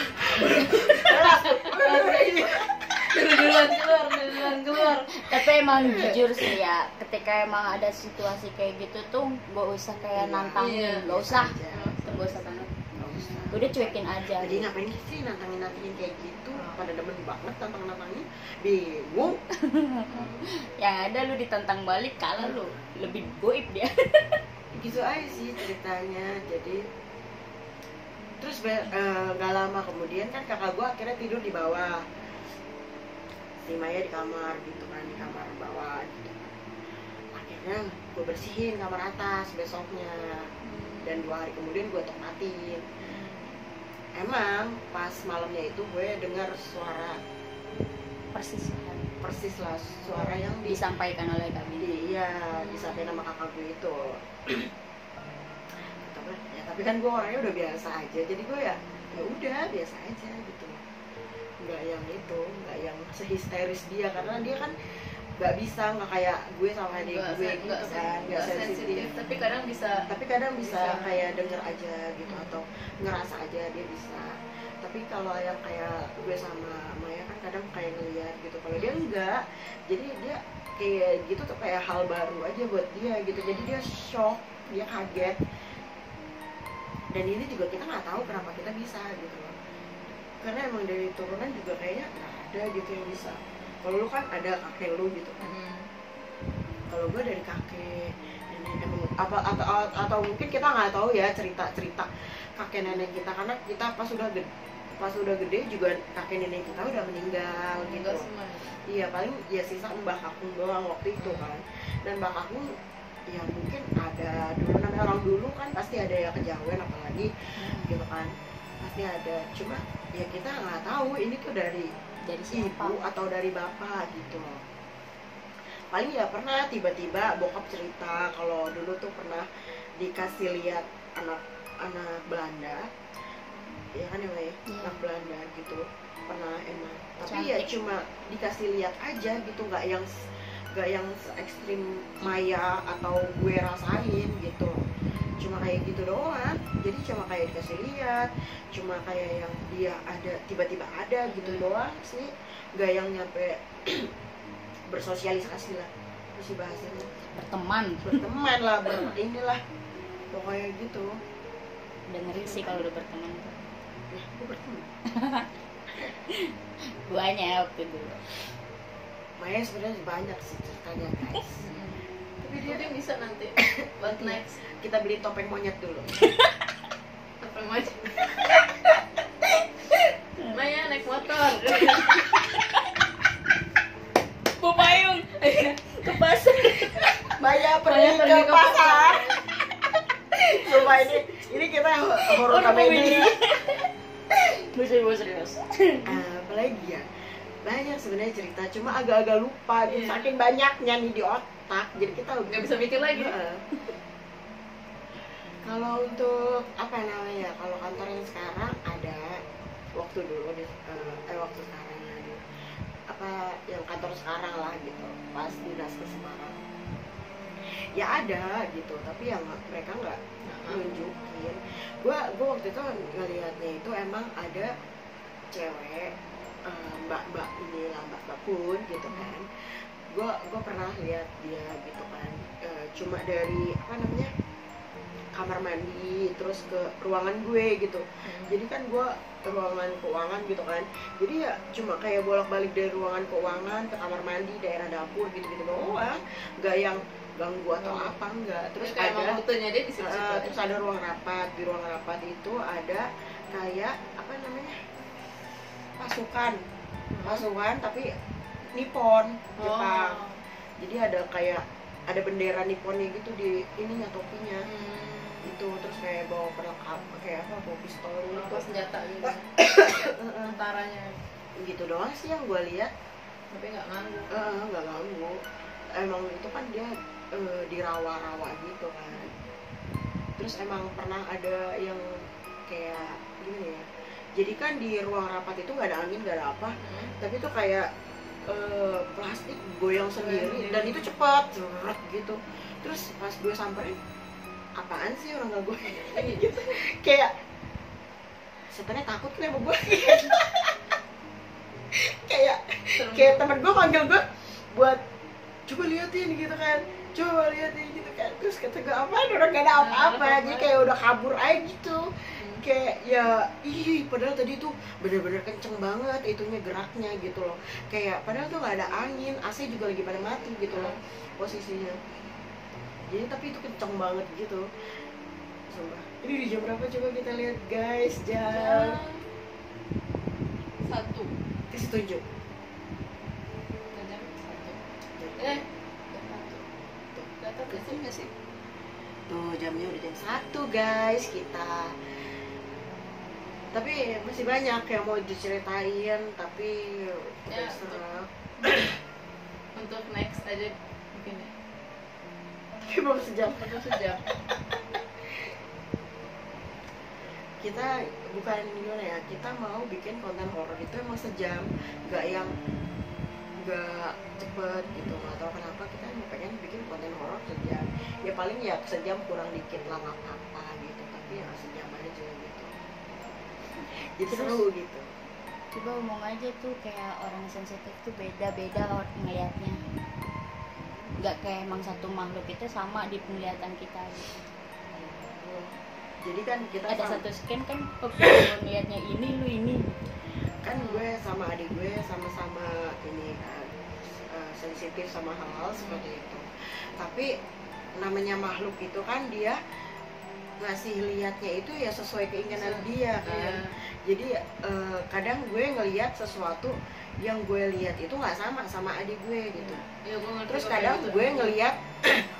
Duluan keluar. Tapi emang jujur sih ya, ketika emang ada situasi kayak gitu tuh gak usah kayak Iya, nantangin, iya. gak usah. Aja. Gak usah banget. Nggak usah. Udah cuekin aja. Jadi ngapain sih nantangin kayak gitu? Pada demen banget nantangin, bingung. Yang ada lu ditantang balik, kalah lu. Lebih goib dia. Gitu aja sih ceritanya. Jadi terus gak lama kemudian kan kakak gue akhirnya tidur di bawah, si Maya di kamar gitu kan, di kamar bawah gitu. Akhirnya gue bersihin kamar atas besoknya, dan 2 hari kemudian gue tokatin. Emang pas malamnya itu gue dengar suara persis lah, suara yang disampaikan oleh kami. iya disampaikan sama kakak gue itu. Tapi kan gue orangnya udah biasa aja, jadi gue ya udah biasa aja gitu, nggak yang sehisteris dia, karena dia kan nggak kayak gue sama adik gue gitu kan, nggak sensitif. Tapi kadang bisa kayak denger aja gitu, atau ngerasa aja dia bisa. Tapi kalau yang kayak gue sama Maya kan kadang kayak ngeliat gitu, kalau dia enggak, jadi dia kayak gitu tuh kayak hal baru aja buat dia gitu, jadi dia shock, dia kaget. Dan ini juga kita nggak tahu kenapa kita bisa gitu loh, karena emang dari turunan juga kayaknya nggak ada gitu yang bisa. Kalau lu kan ada kakek lu gitu kan, kalau gue dari kakek ini emang atau mungkin kita nggak tahu ya cerita kakek nenek kita, karena kita pas udah gede juga kakek nenek kita udah meninggal gitu. Iya, paling ya sisa Mbah Kakung doang waktu itu kan. Dan Mbah Kakung ya mungkin ada dulu, namanya orang dulu kan pasti ada ya kejawen apalagi gitu kan, pasti ada. Cuma ya kita nggak tahu ini tuh dari siapa, ibu atau dari bapak gitu loh. Paling ya pernah tiba-tiba bokap cerita kalau dulu tuh pernah dikasih lihat anak Belanda ya kan namanya Iya. anak Belanda gitu, pernah emang, tapi ya Cantik. cuma dikasih lihat aja gitu, nggak yang ekstrim Maya atau gue rasain gitu, cuma kayak gitu doang. Jadi cuma kayak dikasih lihat, cuma kayak yang dia ada tiba-tiba ada gitu doang sih, nggak yang nyampe bersosialisasi lah, masih bahasanya Berteman. berteman lah, inilah pokoknya gitu. Udah ngeri sih kalau udah berteman tuh. Ya, gue berteman. Guanya waktu dulu. Maya sebenarnya banyak sih ceritanya guys. Tapi dia bisa nanti what next Kita beli topeng monyet dulu. apa aja. Maya naik motor. Bu Payung ke pasar. Maya Maya pergi ke pasar. Sumpah ini kita horor komedi. Serius. Apalagi ya, banyak sebenarnya cerita, cuma agak-agak lupa gitu, Iya. saking banyaknya nih di otak, jadi kita Nggak bisa mikir lagi. Kalau untuk apa namanya, kalau kantor yang sekarang ada, waktu dulu waktu sekarang ada apa yang kantor sekarang lah gitu, pas dinas ke Semarang ya ada gitu, tapi yang mereka nggak nunjukin. Gua waktu itu ngelihatnya itu emang ada cewek, mbak inilah mbak pun gitu kan. Gua pernah lihat dia gitu kan, cuma dari apa namanya kamar mandi terus ke ruangan gue gitu. Jadi kan gue ruangan keuangan gitu kan, jadi ya cuma kayak bolak-balik dari ruangan keuangan ke kamar mandi, daerah dapur gitu-gitu doang, nggak yang ganggu atau apa, enggak. Terus kayak ada rutenya dia di situ. terus ada ruang rapat. Di ruang rapat itu ada kayak apa namanya, pasukan tapi Nippon Jepang. Oh. Jadi ada kayak ada bendera Nipponnya gitu di ininya, topinya itu. Terus kayak bawa perlengkap kayak apa, bawa pistol Apa gitu. senjata gitu. Tentaranya. Gitu doang sih yang gue lihat. Tapi nggak nganggu. Nggak ganggu, emang itu kan dia di rawa-rawa gitu kan. Terus emang pernah ada yang kayak gini ya, jadi kan di ruang rapat itu nggak ada angin, nggak ada apa, tapi tuh kayak plastik goyang sendiri dan itu cepat zeret gitu. Terus pas gue samperin, apaan sih orang nggak goyang gitu, kayak sebenarnya takut kan sama gue kayak temen gue manggil gue buat coba liatin gitu kan, coba liatin gitu kan. Terus kata gue, apaan, udah gak ada apa-apa, jadi kayak udah kabur aja gitu. Kayak ya padahal tadi tuh bener-bener kenceng banget itunya, geraknya gitu loh. Kayak padahal tuh gak ada angin, AC juga lagi pada mati gitu loh posisinya. Jadi tapi itu kenceng banget gitu. Sumpah. Ini di jam berapa coba kita lihat guys, jam 1. kasih tunjuk. Jam 1. Jam 1. Gak tau sih nggak sih? Tuh jamnya udah jam 1 guys kita. Tapi masih banyak yang mau diceritain, tapi Ya, terserah. Untuk next aja mungkin ya. Tapi belum sejam. Untuk sejam. Kita bukan gimana ya, kita mau bikin konten horor itu emang sejam, nggak yang nggak cepet gitu. Nggak tahu kenapa kita emang pengen bikin konten horor sejam. Ya paling ya sejam kurang dikit lah, nggak apa-apa gitu. Tapi ya sejam aja gitu. Jadi Terus- seru gitu. Coba ngomong aja tuh, kayak orang sensitif tuh beda-beda loh ngelihatnya. Nggak kayak emang satu makhluk itu sama di penglihatan kita gitu. Jadi kan kita Ada sama- satu scan kan, oh kalau ngelihatnya ini lu ini. kan gue sama adik gue sama-sama ini kan sensitif sama hal-hal seperti itu. Tapi namanya makhluk itu kan dia ngasih lihatnya itu ya sesuai keinginan dia kan. Jadi kadang gue ngelihat sesuatu yang gue lihat itu nggak sama adik gue gitu. Ya, gua ngerti Terus kok kadang kayak gitu. gue ngelihat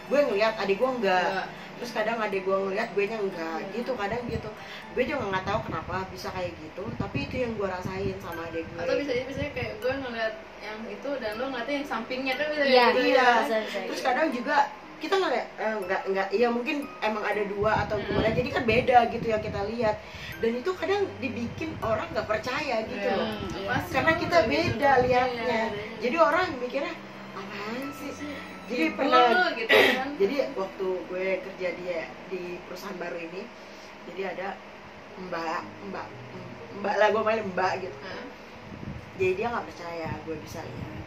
gue ngelihat adik gue enggak. Enggak. Terus kadang adik gue ngeliat, gue nya enggak gitu. Kadang gitu, gue juga nggak tahu kenapa bisa kayak gitu, tapi itu yang gue rasain sama adik gue. Atau bisa kayak gue ngeliat yang itu dan lo ngeliatnya yang sampingnya kan bisa Iya, gitu iya. ya. Bisa. Terus kadang juga kita nggak ya mungkin emang ada dua atau gimana, jadi kan beda gitu yang kita lihat, dan itu kadang dibikin orang nggak percaya gitu loh, karena kita beda lihatnya, jadi orang mikirnya apaan sih. Jadi pernah gitu kan. Jadi waktu gue kerja di perusahaan baru ini, jadi ada mbak lah, gue panggil mbak gitu. Jadi dia nggak percaya gue bisa lihat.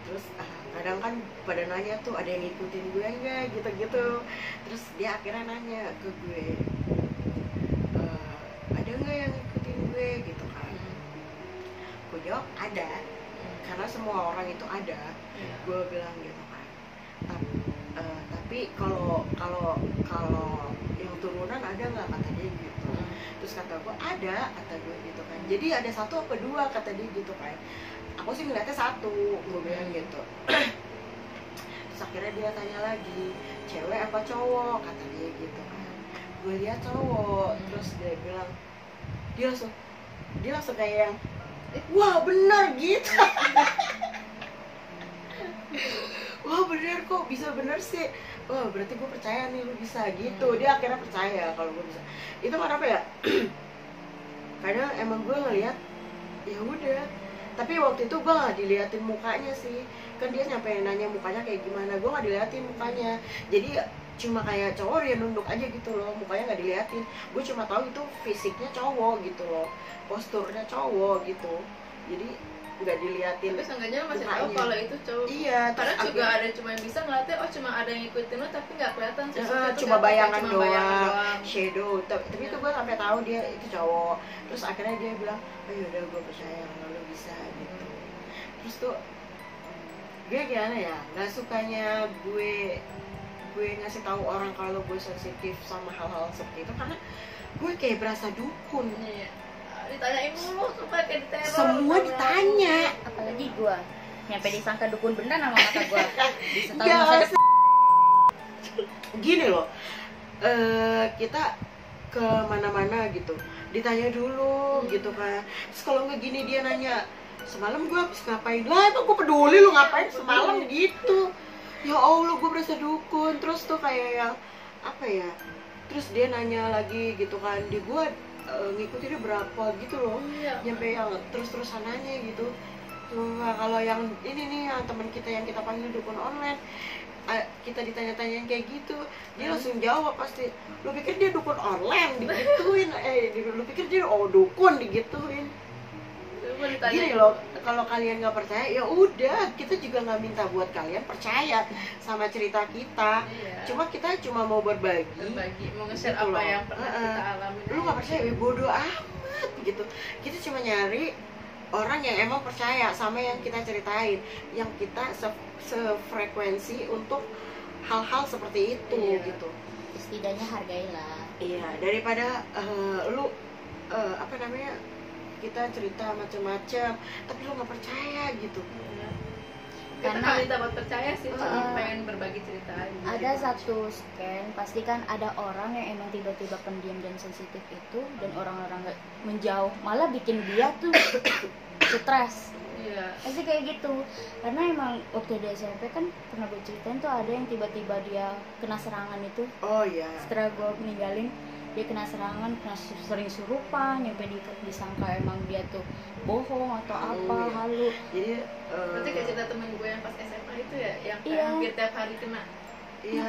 Terus kadang kan pada nanya tuh, ada yang ngikutin gue enggak gitu-gitu. Terus dia akhirnya nanya ke gue, ada nggak yang ngikutin gue gitu kan. Gue jawab ada, karena semua orang itu ada. Gue bilang gitu kan. Tapi kalau yang turunan ada nggak, kata dia gitu. Terus kata gue ada, kata gue gitu kan. Jadi ada satu apa dua, kata dia gitu kan. Aku sih ngeliatnya satu, gue bilang gitu. Terus akhirnya dia tanya lagi, cewek apa cowok, kata dia gitu kan. Gue lihat cowok. Terus dia bilang, dia langsung kayak yang, wah benar gitu. Wah bener, kok bisa bener sih. Wah berarti gue percaya nih lu bisa gitu. Dia akhirnya percaya kalau gue bisa. Itu kenapa ya? Karena emang gue ngeliat, ya udah. Tapi waktu itu gue nggak diliatin mukanya sih. Kan dia nyampe nanya mukanya kayak gimana, gue nggak diliatin mukanya. Jadi cuma kayak cowok dia nunduk aja gitu loh, mukanya nggak diliatin. Gue cuma tahu itu fisiknya cowok gitu loh, posturnya cowok gitu. Jadi nggak diliatin. Tapi seenggaknya masih tahu kalau itu cowok. Iya. Karena juga ada cuma yang bisa ngeliatnya, oh cuma ada yang ngikutin lo tapi nggak kelihatan sih. Cuma bayangan doang, shadow. Tapi itu gue sampai tahu dia itu cowok. Terus akhirnya dia bilang, oh yaudah gue percaya kalau lo bisa gitu. Terus tuh gue gimana ya, nggak sukanya gue ngasih tahu orang kalau gue sensitif sama hal-hal seperti itu, karena gue kayak berasa dukun. Iya. Ditanyain mulu supaya kayak diteror. Semua ditanya. Apalagi gue nyampe disangka dukun beneran sama mata gue di setahun Ya, masa depan. Gini loh, kita ke mana-mana gitu, ditanya dulu gitu kan. Terus kalau nggak gini dia nanya, semalam gue habis ngapain? Lah emang gue peduli lu ngapain semalam gitu. Ya Allah, gue berasa dukun. Terus tuh kayak yang apa ya, terus dia nanya lagi gitu kan, di gue ngikutinnya berapa gitu loh. Nyampe yang terus-terusan nanya gitu. Nah, kalau yang ini nih, yang teman kita yang kita panggil dukun online, kita ditanya-tanyain kayak gitu, dia langsung jawab pasti, lu pikir dia dukun online digituin, lu pikir dia dukun digituin. Gini loh, kalau kalian nggak percaya ya udah, kita juga nggak minta buat kalian percaya sama cerita kita. Cuma kita cuma mau berbagi, mau nge-share apa yang pernah kita alami. Lu nggak percaya, bodoh amat gitu. Kita cuma nyari orang yang emang percaya sama yang kita ceritain, yang kita sefrekuensi untuk hal-hal seperti itu gitu. Setidaknya hargailah. Iya, daripada lu apa namanya, kita cerita macam-macam tapi lu nggak percaya gitu. Karena kali dapat percaya sih, cuma pengen berbagi cerita aja. Ada satu scan, pasti kan ada orang yang emang tiba-tiba pendiam dan sensitif itu, dan orang-orang nggak menjauh, malah bikin dia tuh stres. Iya. Pasti kayak gitu. Karena emang waktu di SMP kan pernah gue ceritain tuh, ada yang tiba-tiba dia kena serangan itu. Oh iya. Setelah gue ninggalin, dia kena serangan, sering surupan, nyampe disangka emang dia tuh bohong atau apa, halu. Jadi berarti kayak cerita temen gue yang pas SMA itu ya, yang kayak hampir tiap hari kena. Iya,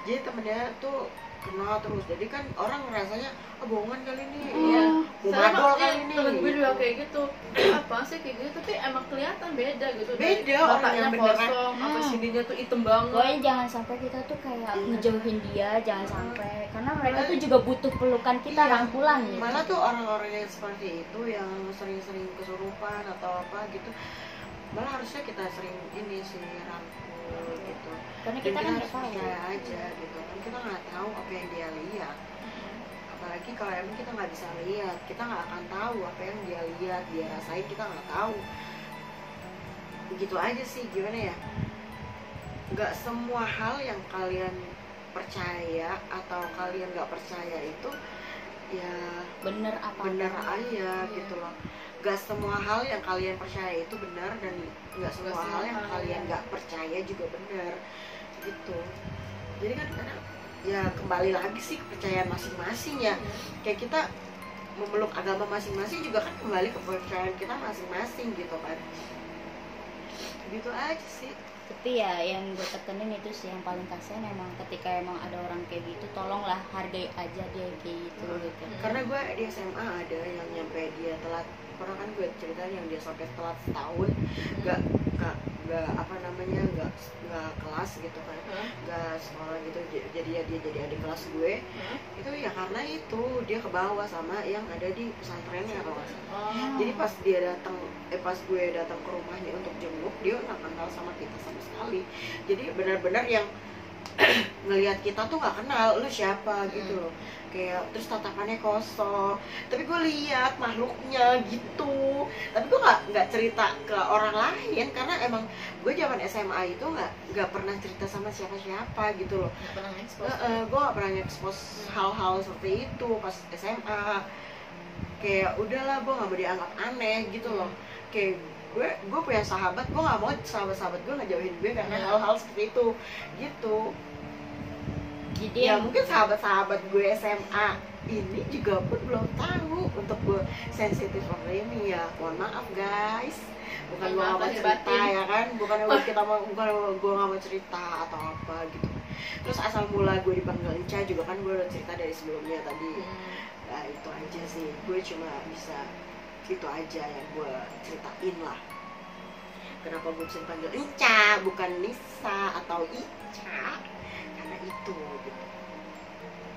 jadi temennya tuh kena terus, jadi kan orang ngerasanya bohongan kali ini, mau madol kali ini. Temen gue juga kayak gitu, apa sih kayak gitu, tapi emang kelihatan beda gitu. Beda, orang yang beneran kosong, apa sininya tuh hitam banget. Pokoknya jangan sampai kita tuh kayak ngejauhin dia, jangan sampai, karena mereka tuh juga butuh pelukan kita, rangkulan gitu. Malah tuh orang-orang yang seperti itu, yang sering-sering kesurupan atau apa gitu, malah harusnya kita sering ini sih rangkul gitu. Karena kita kan harus nggak tahu. percaya aja gitu kan, kita nggak tahu apa yang dia lihat. Apalagi kalau emang kita nggak bisa lihat, kita nggak akan tahu apa yang dia lihat, dia rasain, kita nggak tahu. Begitu aja sih, gimana ya, nggak semua hal yang kalian percaya atau kalian nggak percaya itu ya bener apa bener aja gitu loh. Gak semua hal yang kalian percaya itu benar, dan gak semua hal yang kalian gak percaya juga benar gitu. Jadi kan kadang ya kembali lagi sih kepercayaan masing-masing ya. Kayak kita memeluk agama masing-masing juga kan kembali ke kepercayaan kita masing-masing gitu kan. Gitu aja sih. Tapi ya yang gue tekenin itu sih yang paling kasihan emang ketika emang ada orang kayak gitu, tolonglah hargai aja dia kayak gitu gitu. Karena gue di SMA ada yang nyampe dia telat, pernah kan gue ceritain yang dia sampai telat setahun, nggak apa namanya nggak kelas gitu kan, nggak sekolah gitu, jadi ya dia jadi adik kelas gue. Itu ya karena itu dia kebawa sama yang ada di pesantrennya kalau nggak salah. Jadi pas dia datang pas gue datang ke rumahnya untuk jenguk, dia nggak kenal sama kita sama sekali. Jadi benar-benar yang ngelihat kita tuh nggak kenal lu siapa gitu loh, kayak terus tatapannya kosong, tapi gue lihat makhluknya gitu. Tapi gue nggak cerita ke orang lain karena emang gue zaman SMA itu nggak pernah cerita sama siapa-siapa gitu loh. Gue nggak pernah expose hal-hal seperti itu pas SMA. Kayak udahlah, gue nggak mau dianggap aneh gitu loh. Kayak gue punya sahabat, gue nggak mau sahabat gue ngejauhin gue karena hal-hal seperti itu gitu. Jadi Ya mungkin sahabat-sahabat gue SMA ini juga pun belum tahu untuk gue sensitif seperti ini ya. Mohon maaf guys, bukan gue nggak mau cerita ya kan, bukan gue nggak mau cerita atau apa gitu. Terus asal mula gue dipanggil Enca juga kan gue udah cerita dari sebelumnya tadi. Nah itu aja sih, gue cuma bisa itu aja yang gue ceritain lah. Kenapa gue bisa dipanggil Enca bukan Nisa atau Ica, karena itu gitu.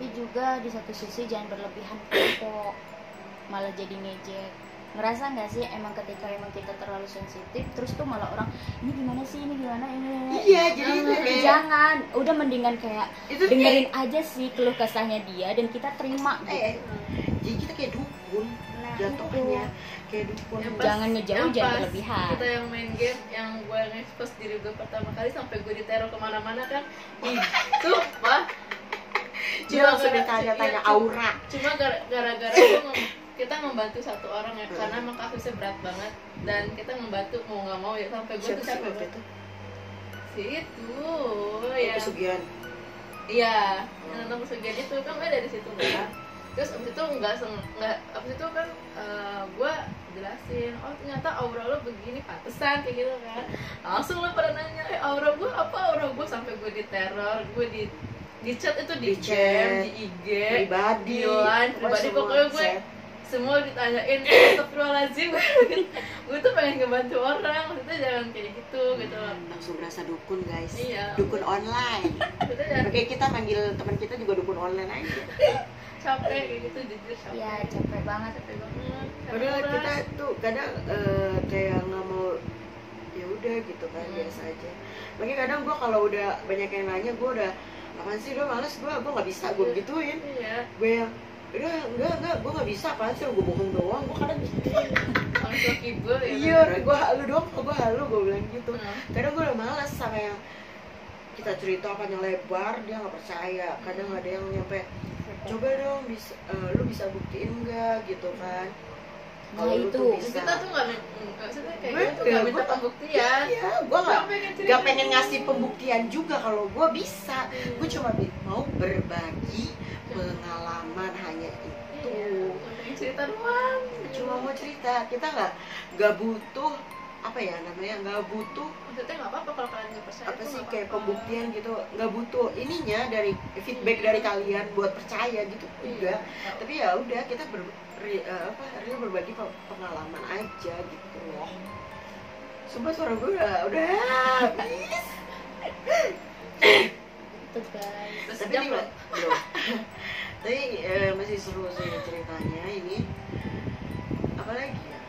tapi juga di satu sisi jangan berlebihan kok, malah jadi ngejek. Ngerasa nggak sih emang ketika emang kita terlalu sensitif terus tuh malah orang ini gimana sih, ini gimana ini. Iya, jadi itu kayak jangan, udah mendingan kayak itu dengerin aja sih keluh kesahnya dia dan kita terima gitu. jadi kita kayak dukun Nah, jatuhnya, kayak dukun. Yang jangan ngejauh, yang jangan pas berlebihan. Kita yang main game, yang gue nge-expose diri gue pertama kali sampai gue diteror kemana-mana kan. Itu mah Dia langsung ditanya-tanya aura. Cuma gara-gara kita membantu satu orang ya, karena emang kasusnya berat banget dan kita membantu mau nggak mau ya, sampai gue tuh capek banget. Si itu ya. Pesugihan. Iya, yang tentang pesugihan itu kan gue dari situ kan. Terus abis itu abis itu kan gue jelasin, oh ternyata aura lo begini, pantesan kayak gitu kan. Langsung lo pada nanya, aura gue apa, aura gue, sampai gue diteror, gue di chat itu, di jam, di IG, pribadi, di line, pribadi, pokoknya gue semua ditanyain. Astagfirullahaladzim, gue tuh pengen ngebantu orang, maksudnya jangan kayak gitu gitu loh. Langsung berasa dukun guys. Iya. Dukun online. Oke, kita manggil teman kita juga dukun online aja. Capek kayak gitu, jujur capek. Iya, capek banget. Padahal kita tuh kadang kayak nggak mau, ya udah gitu kan, biasa aja. Makanya kadang gue kalau udah banyak yang nanya, gue udah apaan sih, udah males, gue nggak bisa gue gituin. Iya. Gue yang udah enggak gue nggak bisa, apaan sih, gue bohong doang, gue kadang gitu. Langsung ibu ya. Iya, gue halu doang, gue halu, gue bilang gitu. Kadang gue udah malas sama yang kita cerita panjang lebar, dia nggak percaya. Kadang ada yang nyampe, coba dong bisa, lu bisa buktiin nggak gitu kan. Nah Kalau lu itu tuh bisa. Kita tuh nggak maksudnya kayak Gue- gitu, nggak minta gue- pembuktian. Iya, gue cerita. nggak pengen ngasih pembuktian juga kalau gue bisa. Gue cuma mau berbagi pengalaman, hanya itu. Iya, untuk cerita doang. Cuma mau cerita, kita nggak butuh apa ya namanya, nggak butuh Maksudnya nggak apa-apa kalau kalian nggak percaya. apa tuh sih nggak kayak apa-apa. pembuktian gitu, nggak butuh ininya dari feedback dari kalian buat percaya gitu juga. Tapi ya udah, kita real berbagi pengalaman aja gitu loh. Sumpah suara gue udah habis. itu guys. Terus Tapi sejam ini loh. belum. Tapi masih seru sih ceritanya ini. Apalagi ya,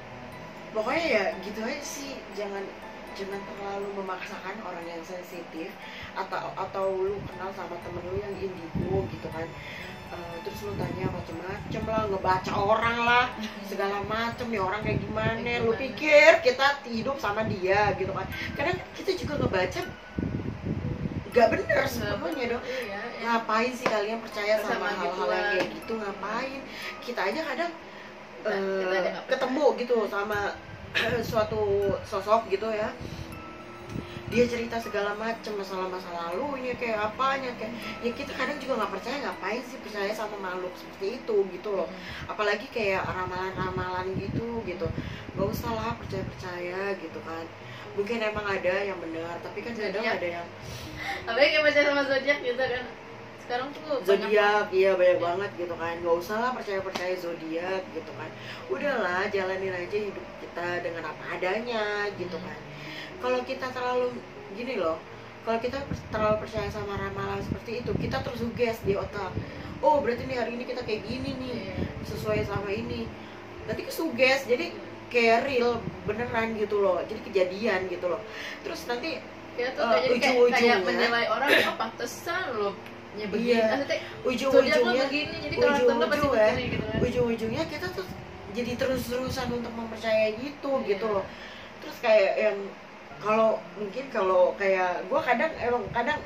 pokoknya ya gitu aja sih. Jangan terlalu memaksakan orang yang sensitif, atau lu kenal sama temen lu yang indigo gitu kan. Terus lu tanya macem-macem lah, ngebaca orang lah, segala macem nih orang kayak gimana. Lu pikir kita hidup sama dia gitu kan. Kadang kita juga ngebaca gak bener sebenarnya dong. Iya, iya. Ngapain sih kalian percaya sama Sama hal-hal gituan. yang kayak gitu? Ngapain? Kita aja kadang Kita aja nggak ketemu gitu sama suatu sosok gitu ya, dia cerita segala macam masa lalunya kayak apanya, kayak ya kita kadang juga nggak percaya, ngapain sih percaya sama makhluk seperti itu gitu loh. Apalagi kayak ramalan-ramalan gitu nggak usah lah percaya gitu kan. Mungkin emang ada yang benar, tapi kan kadang ada yang apalagi kayak percaya sama zodiak gitu kan sekarang tuh zodiak, iya banyak banget gitu kan. Nggak usah lah percaya zodiak gitu kan, udahlah jalanin aja hidup kita dengan apa adanya gitu kan. Kalau kita terlalu gini loh, kalau kita terlalu percaya sama ramalan seperti itu, kita tersuges di otak, oh berarti nih hari ini kita kayak gini nih, sesuai sama ini, nanti kesuges jadi kayak real beneran gitu loh, jadi kejadian gitu loh. Terus nanti ya tuh kayak menilai orang, oh pantesan lo ya begini, ujung-ujungnya begini, jadi ujung-ujungnya kita tuh jadi terus-terusan untuk mempercayai gitu gitu loh. Terus kayak yang kalau kayak gue kadang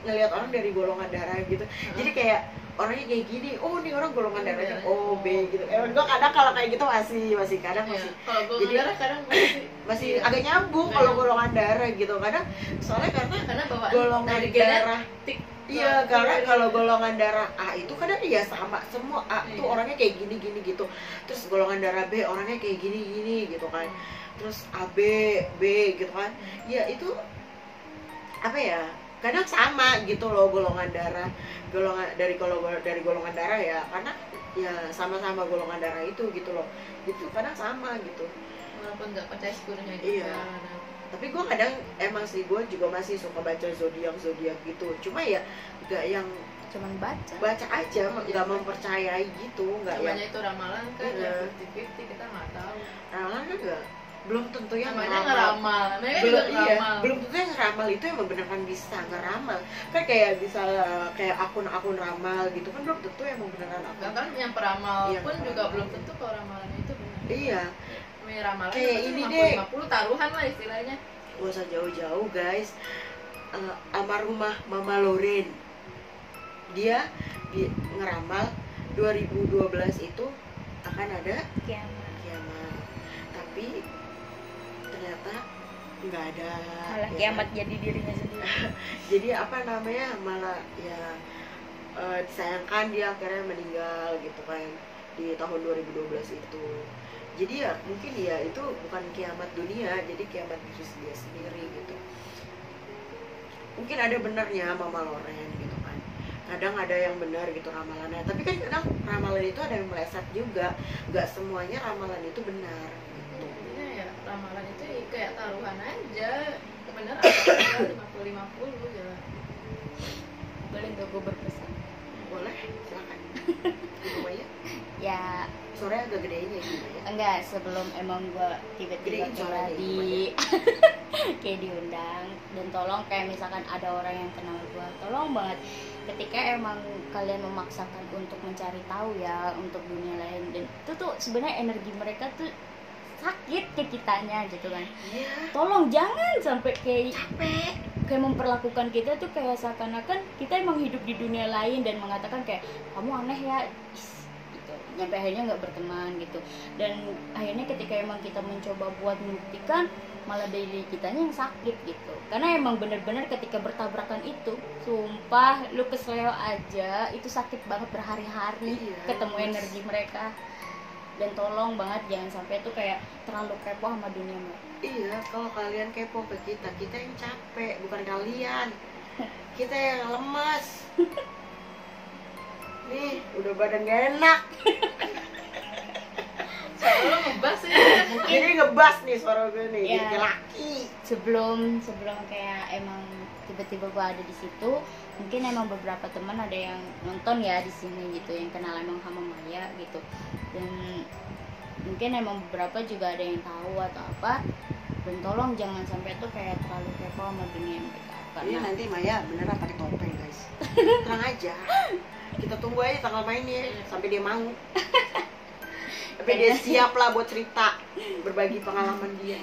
ngelihat orang dari golongan darah gitu, jadi kayak orangnya kayak gini, oh nih orang golongan darahnya O B gitu. Emang gue kadang kalau kayak gitu masih kadang masih jadi darah kadang masih agak nyambung kalau golongan darah gitu kadang, soalnya karena golongan darah iya, karena kalau golongan darah A itu kadang ya sama semua, A tuh orangnya kayak gini gitu, terus golongan darah B orangnya kayak gini gitu kan, terus AB B gitu kan, ya itu apa ya, kadang sama gitu loh golongan darah, dari golongan darah ya, karena ya sama-sama golongan darah itu gitu loh, gitu kadang sama gitu walaupun nggak percaya sepenuhnya gitu. Iya. Tapi gue kadang emang sih gue juga masih suka baca zodiak gitu, cuma ya nggak yang cuman baca aja, nggak mempercayai gitu, nggak yang itu ramalan kan ya 50-50, kita nggak tahu. Ramalan kan belum tentu yang namanya ngeramal, belum tentu yang ngeramal itu yang beneran bisa ngeramal kan, kayak bisa kayak akun ramal gitu kan belum tentu yang beneran akun kan yang peramal pun juga belum tentu kalau ramalan itu benar. Iya, ramalan kayak ini deh 50 taruhan lah istilahnya. Gak usah jauh-jauh guys, almarhumah Mama Loren, dia ngeramal 2012 itu akan ada kiamat, tapi ternyata nggak ada, malah kiamat jadi dirinya sendiri. Jadi apa namanya, malah ya disayangkan dia akhirnya meninggal gitu kan di tahun 2012 itu. Jadi ya mungkin ya itu bukan kiamat dunia, jadi kiamat diri dia sendiri gitu. Mungkin ada benarnya Mama Loren gitu kan, kadang ada yang benar gitu ramalannya, tapi kan kadang ramalan itu ada yang meleset juga, nggak semuanya ramalan itu benar gitu. Ya ramalan itu kayak taruhan aja, benar atau 50-50 ya. Boleh nggak gue berpesan? Boleh, silakan. Gimana ya? Suaranya agak gedenya gitu ya? Enggak, sebelum emang gue tiba-tiba kayak diundang, dan tolong kayak misalkan ada orang yang kenal gue, tolong banget ketika emang kalian memaksakan untuk mencari tahu ya untuk dunia lain, dan itu tuh sebenarnya energi mereka tuh sakit ke kitanya gitu kan. Tolong jangan sampai kayak memperlakukan kita tuh kayak seakan-akan kita emang hidup di dunia lain dan mengatakan kayak kamu aneh ya gitu, sampai akhirnya nggak berteman gitu. Dan akhirnya ketika emang kita mencoba buat membuktikan, malah dari kitanya yang sakit gitu, karena emang bener-bener ketika bertabrakan itu sumpah lu kesleo aja itu sakit banget berhari-hari ketemu energi mereka. Dan tolong banget jangan sampai tuh kayak terlalu kepo sama dunia mereka. Iya, kalau kalian kepo ke kita yang capek, bukan kalian. Kita yang lemas. Nih, udah badan gak enak. Suara lo ngebas ya. Jadi ngebas nih suara gue nih, ya, jadi laki. Sebelum kayak emang tiba-tiba gue ada di situ, mungkin emang beberapa teman ada yang nonton ya di sini gitu, yang kenal emang sama Maya gitu, dan mungkin emang beberapa juga ada yang tahu atau apa. Dan tolong jangan sampai tuh kayak terlalu kepo sama dunia mereka, karena nanti Maya beneran pakai topeng guys. Tenang aja, kita tunggu aja tanggal mainnya sampai dia mau. Tapi dia siap lah buat cerita, berbagi pengalaman dia.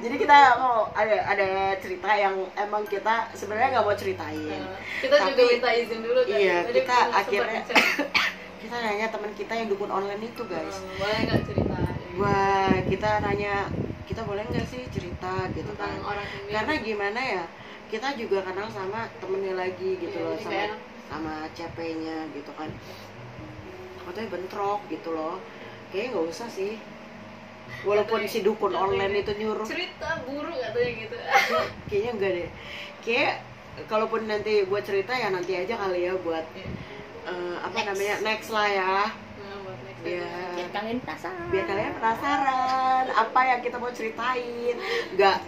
Jadi kita mau ada cerita yang emang kita sebenarnya nggak mau ceritain. Kita tapi, juga minta izin dulu kan. Iya, kita akhirnya kita nanya teman kita yang dukun online itu guys. Boleh nggak ceritain? kita nanya, kita boleh nggak sih cerita gitu kan, tentang orang ini. karena gimana ya, kita juga kenal sama temennya lagi gitu Iya, loh, jadi sama kayak enak. sama CP-nya gitu kan, katanya bentrok gitu loh, kayaknya nggak usah sih, walaupun si dukun online itu nyuruh, cerita buruk katanya gitu. kayaknya enggak deh, kayak kalaupun nanti buat cerita ya nanti aja kali ya buat apa Next. namanya, next lah ya. Nah, buat next Iya. aja. Biar kalian penasaran. Biar kalian penasaran apa yang kita mau ceritain, nggak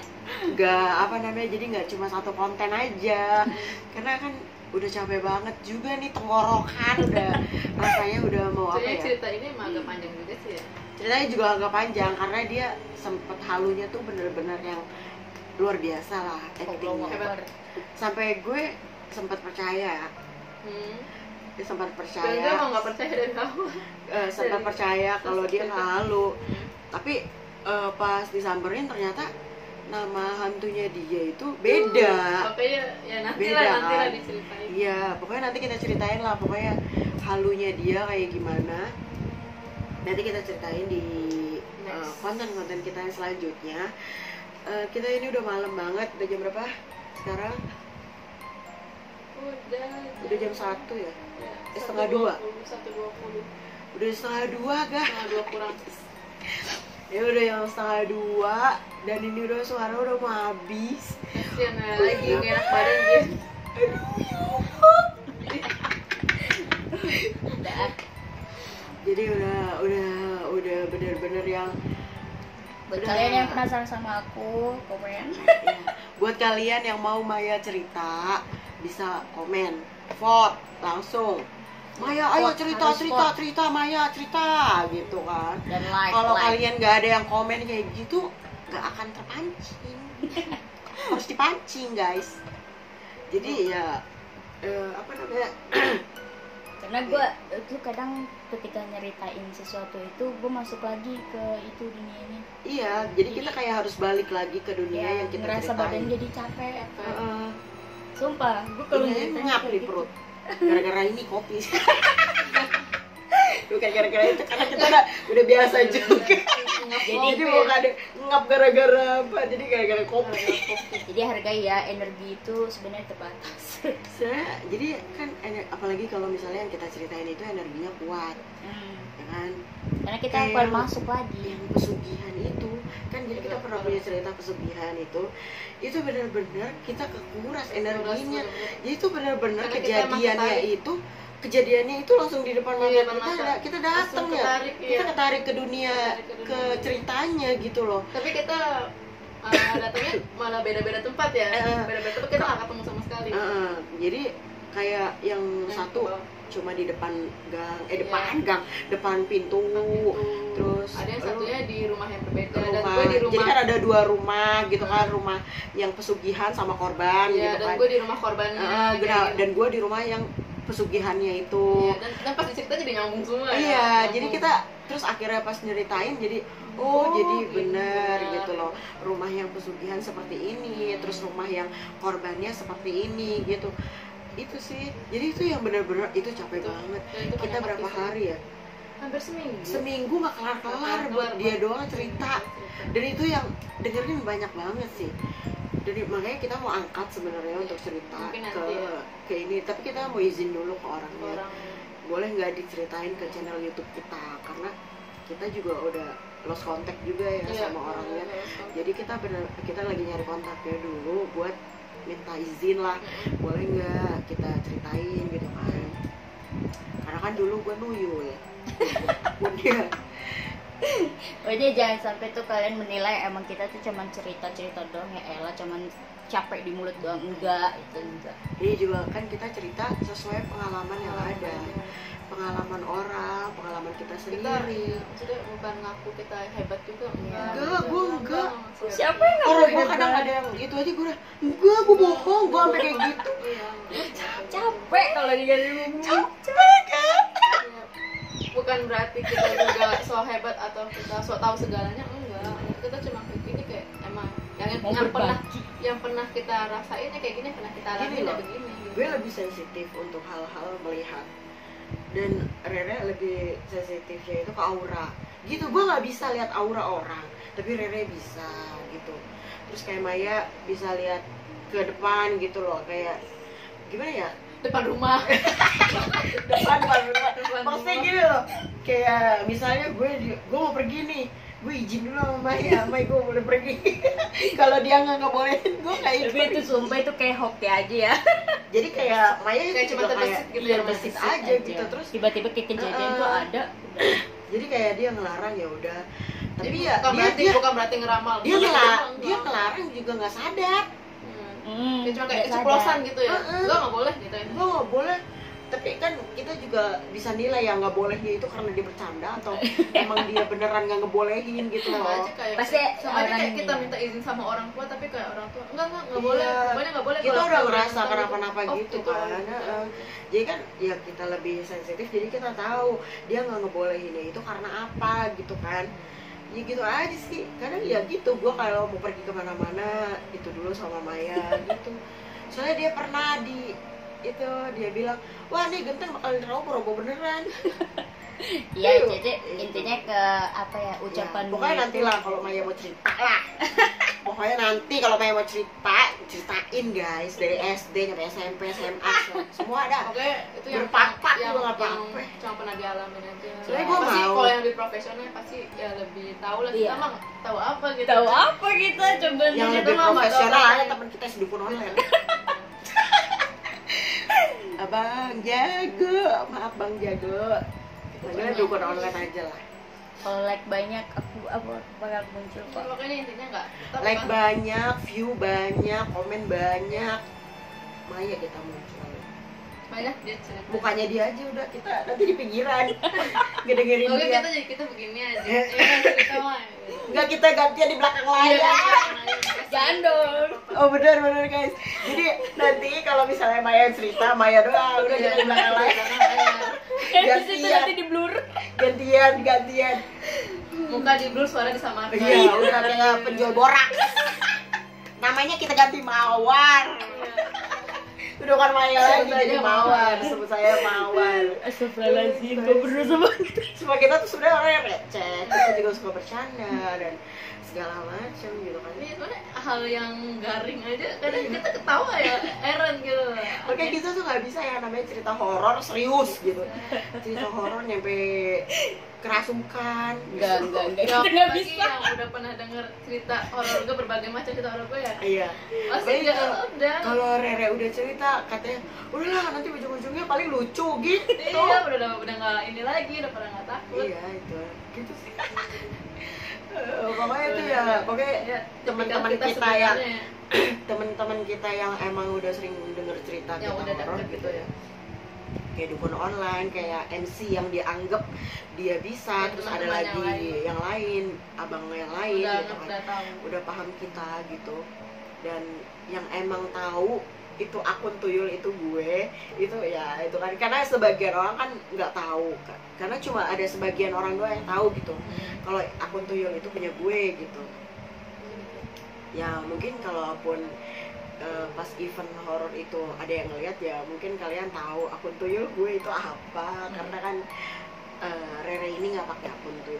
apa namanya, jadi nggak cuma satu konten aja, karena kan udah capek banget juga nih tenggorokan, udah rasanya udah mau apa Soalnya ya, cerita ini emang agak panjang juga sih ya. ceritanya juga agak panjang karena dia sempet halunya tuh bener-bener yang luar biasa lah actingnya, Hebat. sampai gue sempat percaya, dia sempat Dan gue percaya, emang nggak percaya dari kamu. sempat percaya kalau dia halu, tapi pas disamperin ternyata nama hantunya dia itu beda. Makanya ya nanti Beda, lah kan? diceritain. Iya, pokoknya nanti kita ceritain lah, pokoknya halunya dia kayak gimana. Nanti kita ceritain di Next. konten-konten kita yang selanjutnya. Kita ini udah malam banget, udah jam berapa sekarang? Udah jam 1 ya? setengah 2. 1:20. Udah setengah 2 gak? Setengah 2 kurang. Ya udah yang setengah 2 dan ini udah suara udah mau habis. Kasian ya, lagi nggak enak badan gitu. Udah. Jadi udah bener-bener yang Buat Udah. kalian yang penasaran sama aku, komen. ya. Buat kalian yang mau Maya cerita bisa komen, vote langsung. Maya, ayo Vote, cerita, harus cerita, vote. cerita, Maya cerita, gitu kan. Dan like. Kalau kalian nggak ada yang komen kayak gitu, nggak akan terpancing. Harus dipancing guys. Jadi ya apa namanya? Karena gue itu kadang ketika nyeritain sesuatu itu gue masuk lagi ke itu dunianya. Iya, jadi kita kayak harus balik lagi ke dunia Ya, yang kita ngerasa badan ceritain. jadi capek. Heeh. Sumpah, gue kalau Ini nyeritain ngap kayak di gitu. perut. Gara-gara ini kopi. Bukan gara-gara itu, karena kita udah biasa juga. Jadi bukan ada ngap gara-gara apa, jadi gara-gara kopi. Jadi hargai ya, energi itu sebenarnya terbatas. Jadi kan apalagi kalau misalnya yang kita ceritain itu energinya kuat, ya kan? Karena kita Kayak akan masuk lagi. Yang pesugihan itu kan, jadi kita pernah punya cerita pesugihan itu benar-benar kita kekuras energinya. Jadi itu benar-benar Karena kita emang kejadiannya itu langsung di depan Iya, mata depan kita, mata. kita datang Langsung ya, ketarik, kita iya. ketarik ke dunia, Ketarik ke ke dunia. ceritanya gitu loh. Tapi kita datangnya malah beda-beda tempat ya. Beda-beda tempat kita nggak ketemu sama sekali. Jadi kayak yang satu cuma di depan gang, depan pintu. Terus ada yang satunya di rumah yang berbeda dan rumah. gue di rumah. Jadi kan ada 2 rumah gitu kan, rumah yang pesugihan sama korban Iya, gitu dan kan. gue di rumah korbannya. Dan gue di rumah yang pesugihannya itu. Iya, dan pas diceritain jadi nyambung semua. Iya, ya. jadi kita terus akhirnya pas nyeritain jadi jadi bener gitu loh. Rumah yang pesugihan seperti ini, terus rumah yang korbannya seperti ini gitu. Itu sih. Jadi itu yang bener-bener itu capek banget. Dan itu Kita banyak berapa aktivitas. hari ya? Hampir seminggu. Seminggu gak kelar-kelar buat dia doang cerita. Dan itu yang dengerin banyak banget sih. Jadi makanya kita mau angkat sebenarnya untuk cerita Mungkin nanti ke ya. ke ini, tapi kita mau izin dulu ke orangnya. Orang Boleh nggak diceritain ke channel YouTube kita, karena kita juga udah lost contact juga ya Iya, sama orangnya. iya. Jadi kita lagi nyari kontaknya dulu buat minta izin lah, boleh nggak kita ceritain gitu kan. Karena kan dulu gue nuyul ya. Udah. Pokoknya jangan sampai tuh kalian menilai emang kita tuh cuman cerita-cerita doang, ya elah cuman capek di mulut doang. Enggak, itu enggak. Ini juga kan kita cerita sesuai pengalaman yang ada, pengalaman orang, pengalaman kita Kita sendiri. maksudnya bukan ngaku kita hebat juga. Enggak, gue enggak. Siapa yang Orang ngaku gue kadang hebat? ada yang gitu aja, gue udah enggak, gue bohong, gue sampai kayak gitu. Capek kalau dikasih ngomong. Capek kan? Bukan berarti kita juga so hebat atau kita so tahu segalanya, enggak. Kita cuma kayak gini, kayak emang Mau berbagi. yang pernah kita rasain ya kayak gini, pernah kita Gini alamin ya loh, begini. gue lebih sensitif untuk hal-hal melihat, dan Rere lebih sensitifnya itu ke aura. gitu. Gue nggak bisa lihat aura orang, tapi Rere bisa gitu. Terus kayak Maya bisa lihat ke depan gitu loh, kayak gimana ya, depan rumah. depan rumah. Depan Maksudnya rumah. gini loh, kayak misalnya gue mau pergi nih, gue izin dulu sama Maya, Maya gue boleh pergi. Kalau dia nggak bolehin, gue nggak ikut. Tapi itu sumpah itu kayak hoki aja ya. Jadi kayak Maya Kayak itu cuma juga terbesit gitu iya, ya, terbesit terbesit aja gitu. Terus tiba-tiba kayak kejadian tuh ada. jadi kayak dia ngelarang ya udah, tapi Jadi ya bukan berarti ngeramal. dia Enggak. ngelarang juga nggak sadar. Ya cuma kayak nggak keceplosan sadar. gitu ya. Enggak boleh gitu ya. Gue nggak boleh, tapi kan kita juga bisa nilai ya nggak bolehnya itu karena dia bercanda atau emang dia beneran nggak ngebolehin gitu Sama loh. aja kayak Pasti sama aja orang kayak kita ini. minta izin sama orang tua, tapi kayak orang tua enggak Iya. boleh, pokoknya enggak boleh. Kita kalau udah kita ngerasa minta kenapa-napa oh, gitu kan. Heeh. Jadi kan ya kita lebih sensitif, jadi kita tahu dia nggak ngebolehinnya itu karena apa gitu kan. Ya gitu aja sih, kadang ya gitu. Gue kalau mau pergi kemana-mana itu dulu sama Maya gitu. Soalnya dia pernah itu dia bilang, wah nih genteng bakal diroboh beneran. Iya, Aduh. jadi intinya ke apa ya, ucapan Ya, pokoknya gue nanti itu- lah kalau Maya mau cerita lah. Pokoknya nanti kalau Maya mau ceritain guys, dari SD sampai SMP, SMA semua ada. Oke, itu yang Berpapak yang, juga nggak yang apa-apa. cuma pernah dialamin aja. Soalnya gua pasti mau. kalau yang di profesional pasti ya lebih tahu lah. Kita Iya. mah tahu apa gitu. tahu apa kita coba Yang Kita lebih mah nggak profesional tahu. ada teman kita yang dukun online. Abang Jago, maaf Bang Jago. Kita dukun online aja lah. kalau like banyak aku bakal muncul kok. Pokoknya intinya enggak. Like banyak, view banyak, komen banyak. Maya kita muncul. banyak dia cerita. Mukanya dia aja udah, kita nanti di pinggiran. Ngedengerin Oke, dia. kita begini aja. Ya kan cerita mah. Enggak, kita gantian di belakang Iya, layar. Jangan dong. Oh benar guys. Jadi nanti kalau misalnya Maya cerita, Maya doang udah kita di belakang layar. Di situ nanti di blur. Gantian. Muka di blur, suara disamakan. Iya, udah kayak penjual borak. Namanya kita ganti Mawar. Udah kan Maya lagi jadi Mawar, sebut saya Mawar. Astagfirullahaladzim, gue berdosa banget. Semua kita tuh sebenarnya orang yang receh, kita juga suka bercanda dan segala macam gitu kan. Ini sebenarnya hal yang garing aja, kadang kita ketawa ya, heran gitu. Oke, kita tuh nggak bisa yang namanya cerita horor serius gitu. Cerita horor nyampe kerasukan. Enggak, Ya, kita nggak bagi bisa. yang udah pernah denger cerita horor gue, berbagai macam cerita horor gue ya, Iya. pasti Apalagi nggak kalau- udah. Kalau Rere udah cerita katanya, udahlah nanti ujung-ujungnya paling lucu gitu. Iya, udah nggak ini lagi, udah pada nggak takut. Iya itu, gitu sih. Pokoknya itu ya, pokoknya Ya, teman-teman tipikal kita yang sebenarnya teman-teman kita yang emang udah sering denger cerita yang kita udah horor deket gitu ya, kayak dukun online, kayak MC yang dianggap dia bisa, Ya, terus ada teman-teman lagi yang yang lain, abang yang lain udah gitu kan, udah tahu. udah paham kita gitu, dan yang emang tahu itu akun tuyul itu gue, itu ya itu kan, karena sebagian orang kan nggak tahu kan, karena cuma ada sebagian orang doang yang tahu gitu kalau akun tuyul itu punya gue gitu. Ya mungkin kalaupun pas event horor itu ada yang ngeliat, ya mungkin kalian tahu akun tuyul gue itu apa, karena kan Rere ini nggak pakai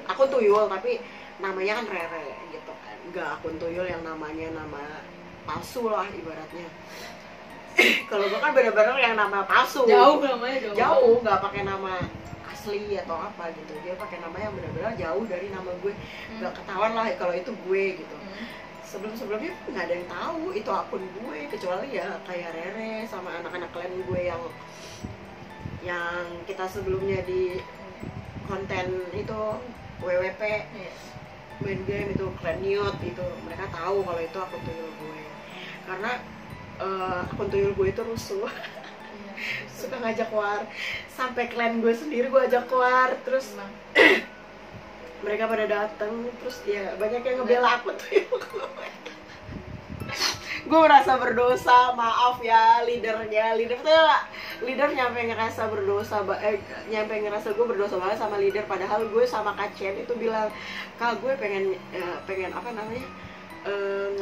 akun tuyul tapi namanya kan Rere gitu kan, nggak akun tuyul yang namanya nama palsu lah ibaratnya. Kalau gue kan bener-bener yang nama palsu, Jauh namanya jauh nggak pakai nama asli atau apa gitu, dia pakai nama yang benar-benar jauh dari nama gue, nggak ketahuan lah kalau itu gue gitu. Sebelum-sebelumnya nggak ada yang tahu itu akun gue, kecuali ya kayak Rere sama anak-anak klan gue yang kita sebelumnya di konten itu WWP main game itu Clan Youth itu, mereka tahu kalau itu akun tuyul gue, karena akun tuyul gue itu rusuh. Suka ngajak war, sampai klan gue sendiri gue ajak war, terus mereka pada datang, terus ya banyak yang ngebela akun tuyul gue. Gue merasa berdosa, maaf ya leader nyampe ngerasa berdosa, nyampe ngerasa gue berdosa banget sama leader, padahal gue sama Kak Chen itu bilang, Kak gue pengen apa namanya,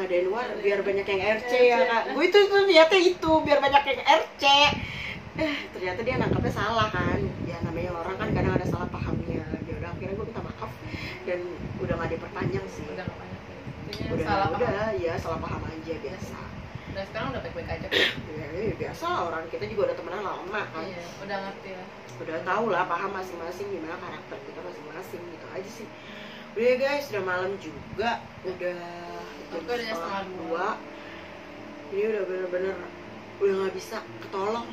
ngadain war biar banyak yang RC ya Kak. Gue itu ternyata itu biar banyak yang RC. Ternyata dia nangkapnya salah kan. Ya namanya orang kan kadang ada salah pahamnya. Ya udah akhirnya gue minta maaf. dan udah nggak diperpanjang sih. udah nggak banyak ya. Intinya Udah salah paham. ya salah paham aja biasa. Dan sekarang udah baik-baik aja. Ya, biasa orang kita juga udah temenan lama kan. Iya, udah ngerti lah. Udah tahu lah paham masing-masing gimana karakter kita masing-masing gitu aja sih. Udah ya guys, udah malam juga, udah jam Oke, udah 1:30. Ini udah bener-bener udah nggak bisa ketolong.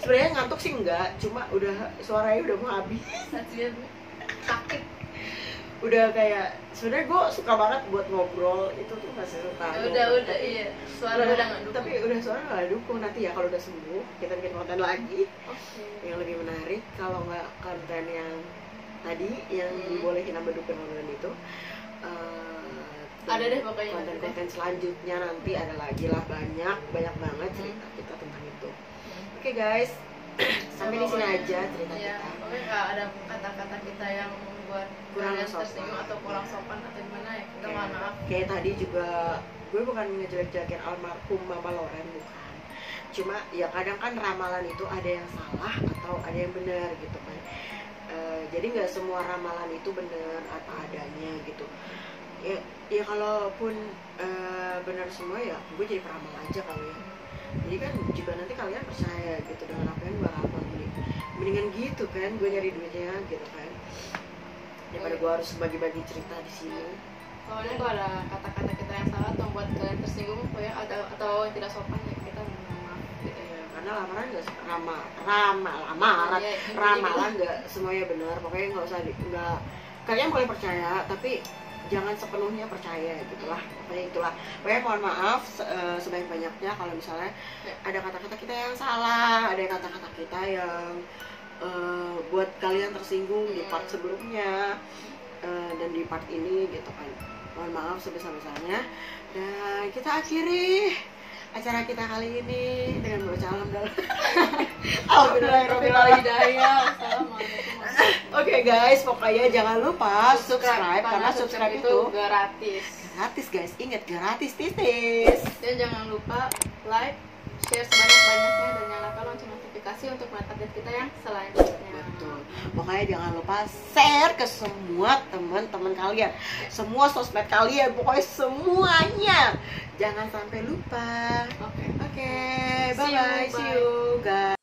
Sebenarnya ngantuk sih enggak, cuma udah suaranya udah mau habis. Sajian sakit. Udah kayak sebenarnya gue suka banget buat ngobrol itu tuh masih suka. Udah Tapi iya. Suara udah nggak dukung. Tapi udah suara nggak dukung. Nanti ya kalau udah sembuh kita bikin konten lagi Oke. yang lebih menarik. Kalau nggak konten yang tadi yang dibolehin sama dukun online itu, Ada deh pokoknya konten-konten selanjutnya nanti ada lagi lah, banyak banget cerita kita tentang itu. Oke guys, sampai di sini aja cerita Iya, kita. pokoknya nggak ada kata-kata kita yang membuat Kurang kalian sopan. tersinggung atau kurang sopan atau gimana ya, kita mohon maaf. Kayak tadi juga gue bukan ngejelek-jelekin almarhum Mama Loren, bukan. Cuma ya kadang kan ramalan itu ada yang salah atau ada yang benar gitu kan. Jadi nggak semua ramalan itu benar apa adanya gitu. Ya kalaupun benar semua ya gue jadi peramal aja kali ya. Jadi kan juga nanti kalian percaya gitu dengan apa yang gue ramal, mendingan gitu kan gue nyari duitnya gitu kan, daripada gue harus bagi-bagi cerita di sini. Soalnya kalau ada kata-kata kita yang salah atau membuat kalian tersinggung ya, atau yang tidak sopan ya, kita mohon maaf gitu ya. Karena lamaran nggak ramalan Iya, ramalan nggak semuanya benar. Pokoknya nggak usah nggak, kalian boleh percaya tapi jangan sepenuhnya percaya gitulah. Pokoknya itulah. Pokoknya mohon maaf sebanyak-banyaknya kalau misalnya ada kata-kata kita yang salah, ada kata-kata kita yang buat kalian tersinggung di part sebelumnya dan di part ini gitu kan. Mohon maaf sebesar-besarnya. Dan kita akhiri acara kita kali ini dengan baca Alhamdulillah. Assalamualaikum. Oke guys, pokoknya jangan lupa subscribe karena subscribe itu gratis. guys. Ingat gratis titis. Dan jangan lupa like, share sebanyak-banyaknya dan nyalakan lonceng notifikasi untuk melihat update kita yang selanjutnya. Betul. Pokoknya jangan lupa share ke semua teman-teman kalian, semua sosmed kalian, pokoknya semuanya. Jangan sampai lupa. Oke. Oke, See you, bye-bye. See you guys.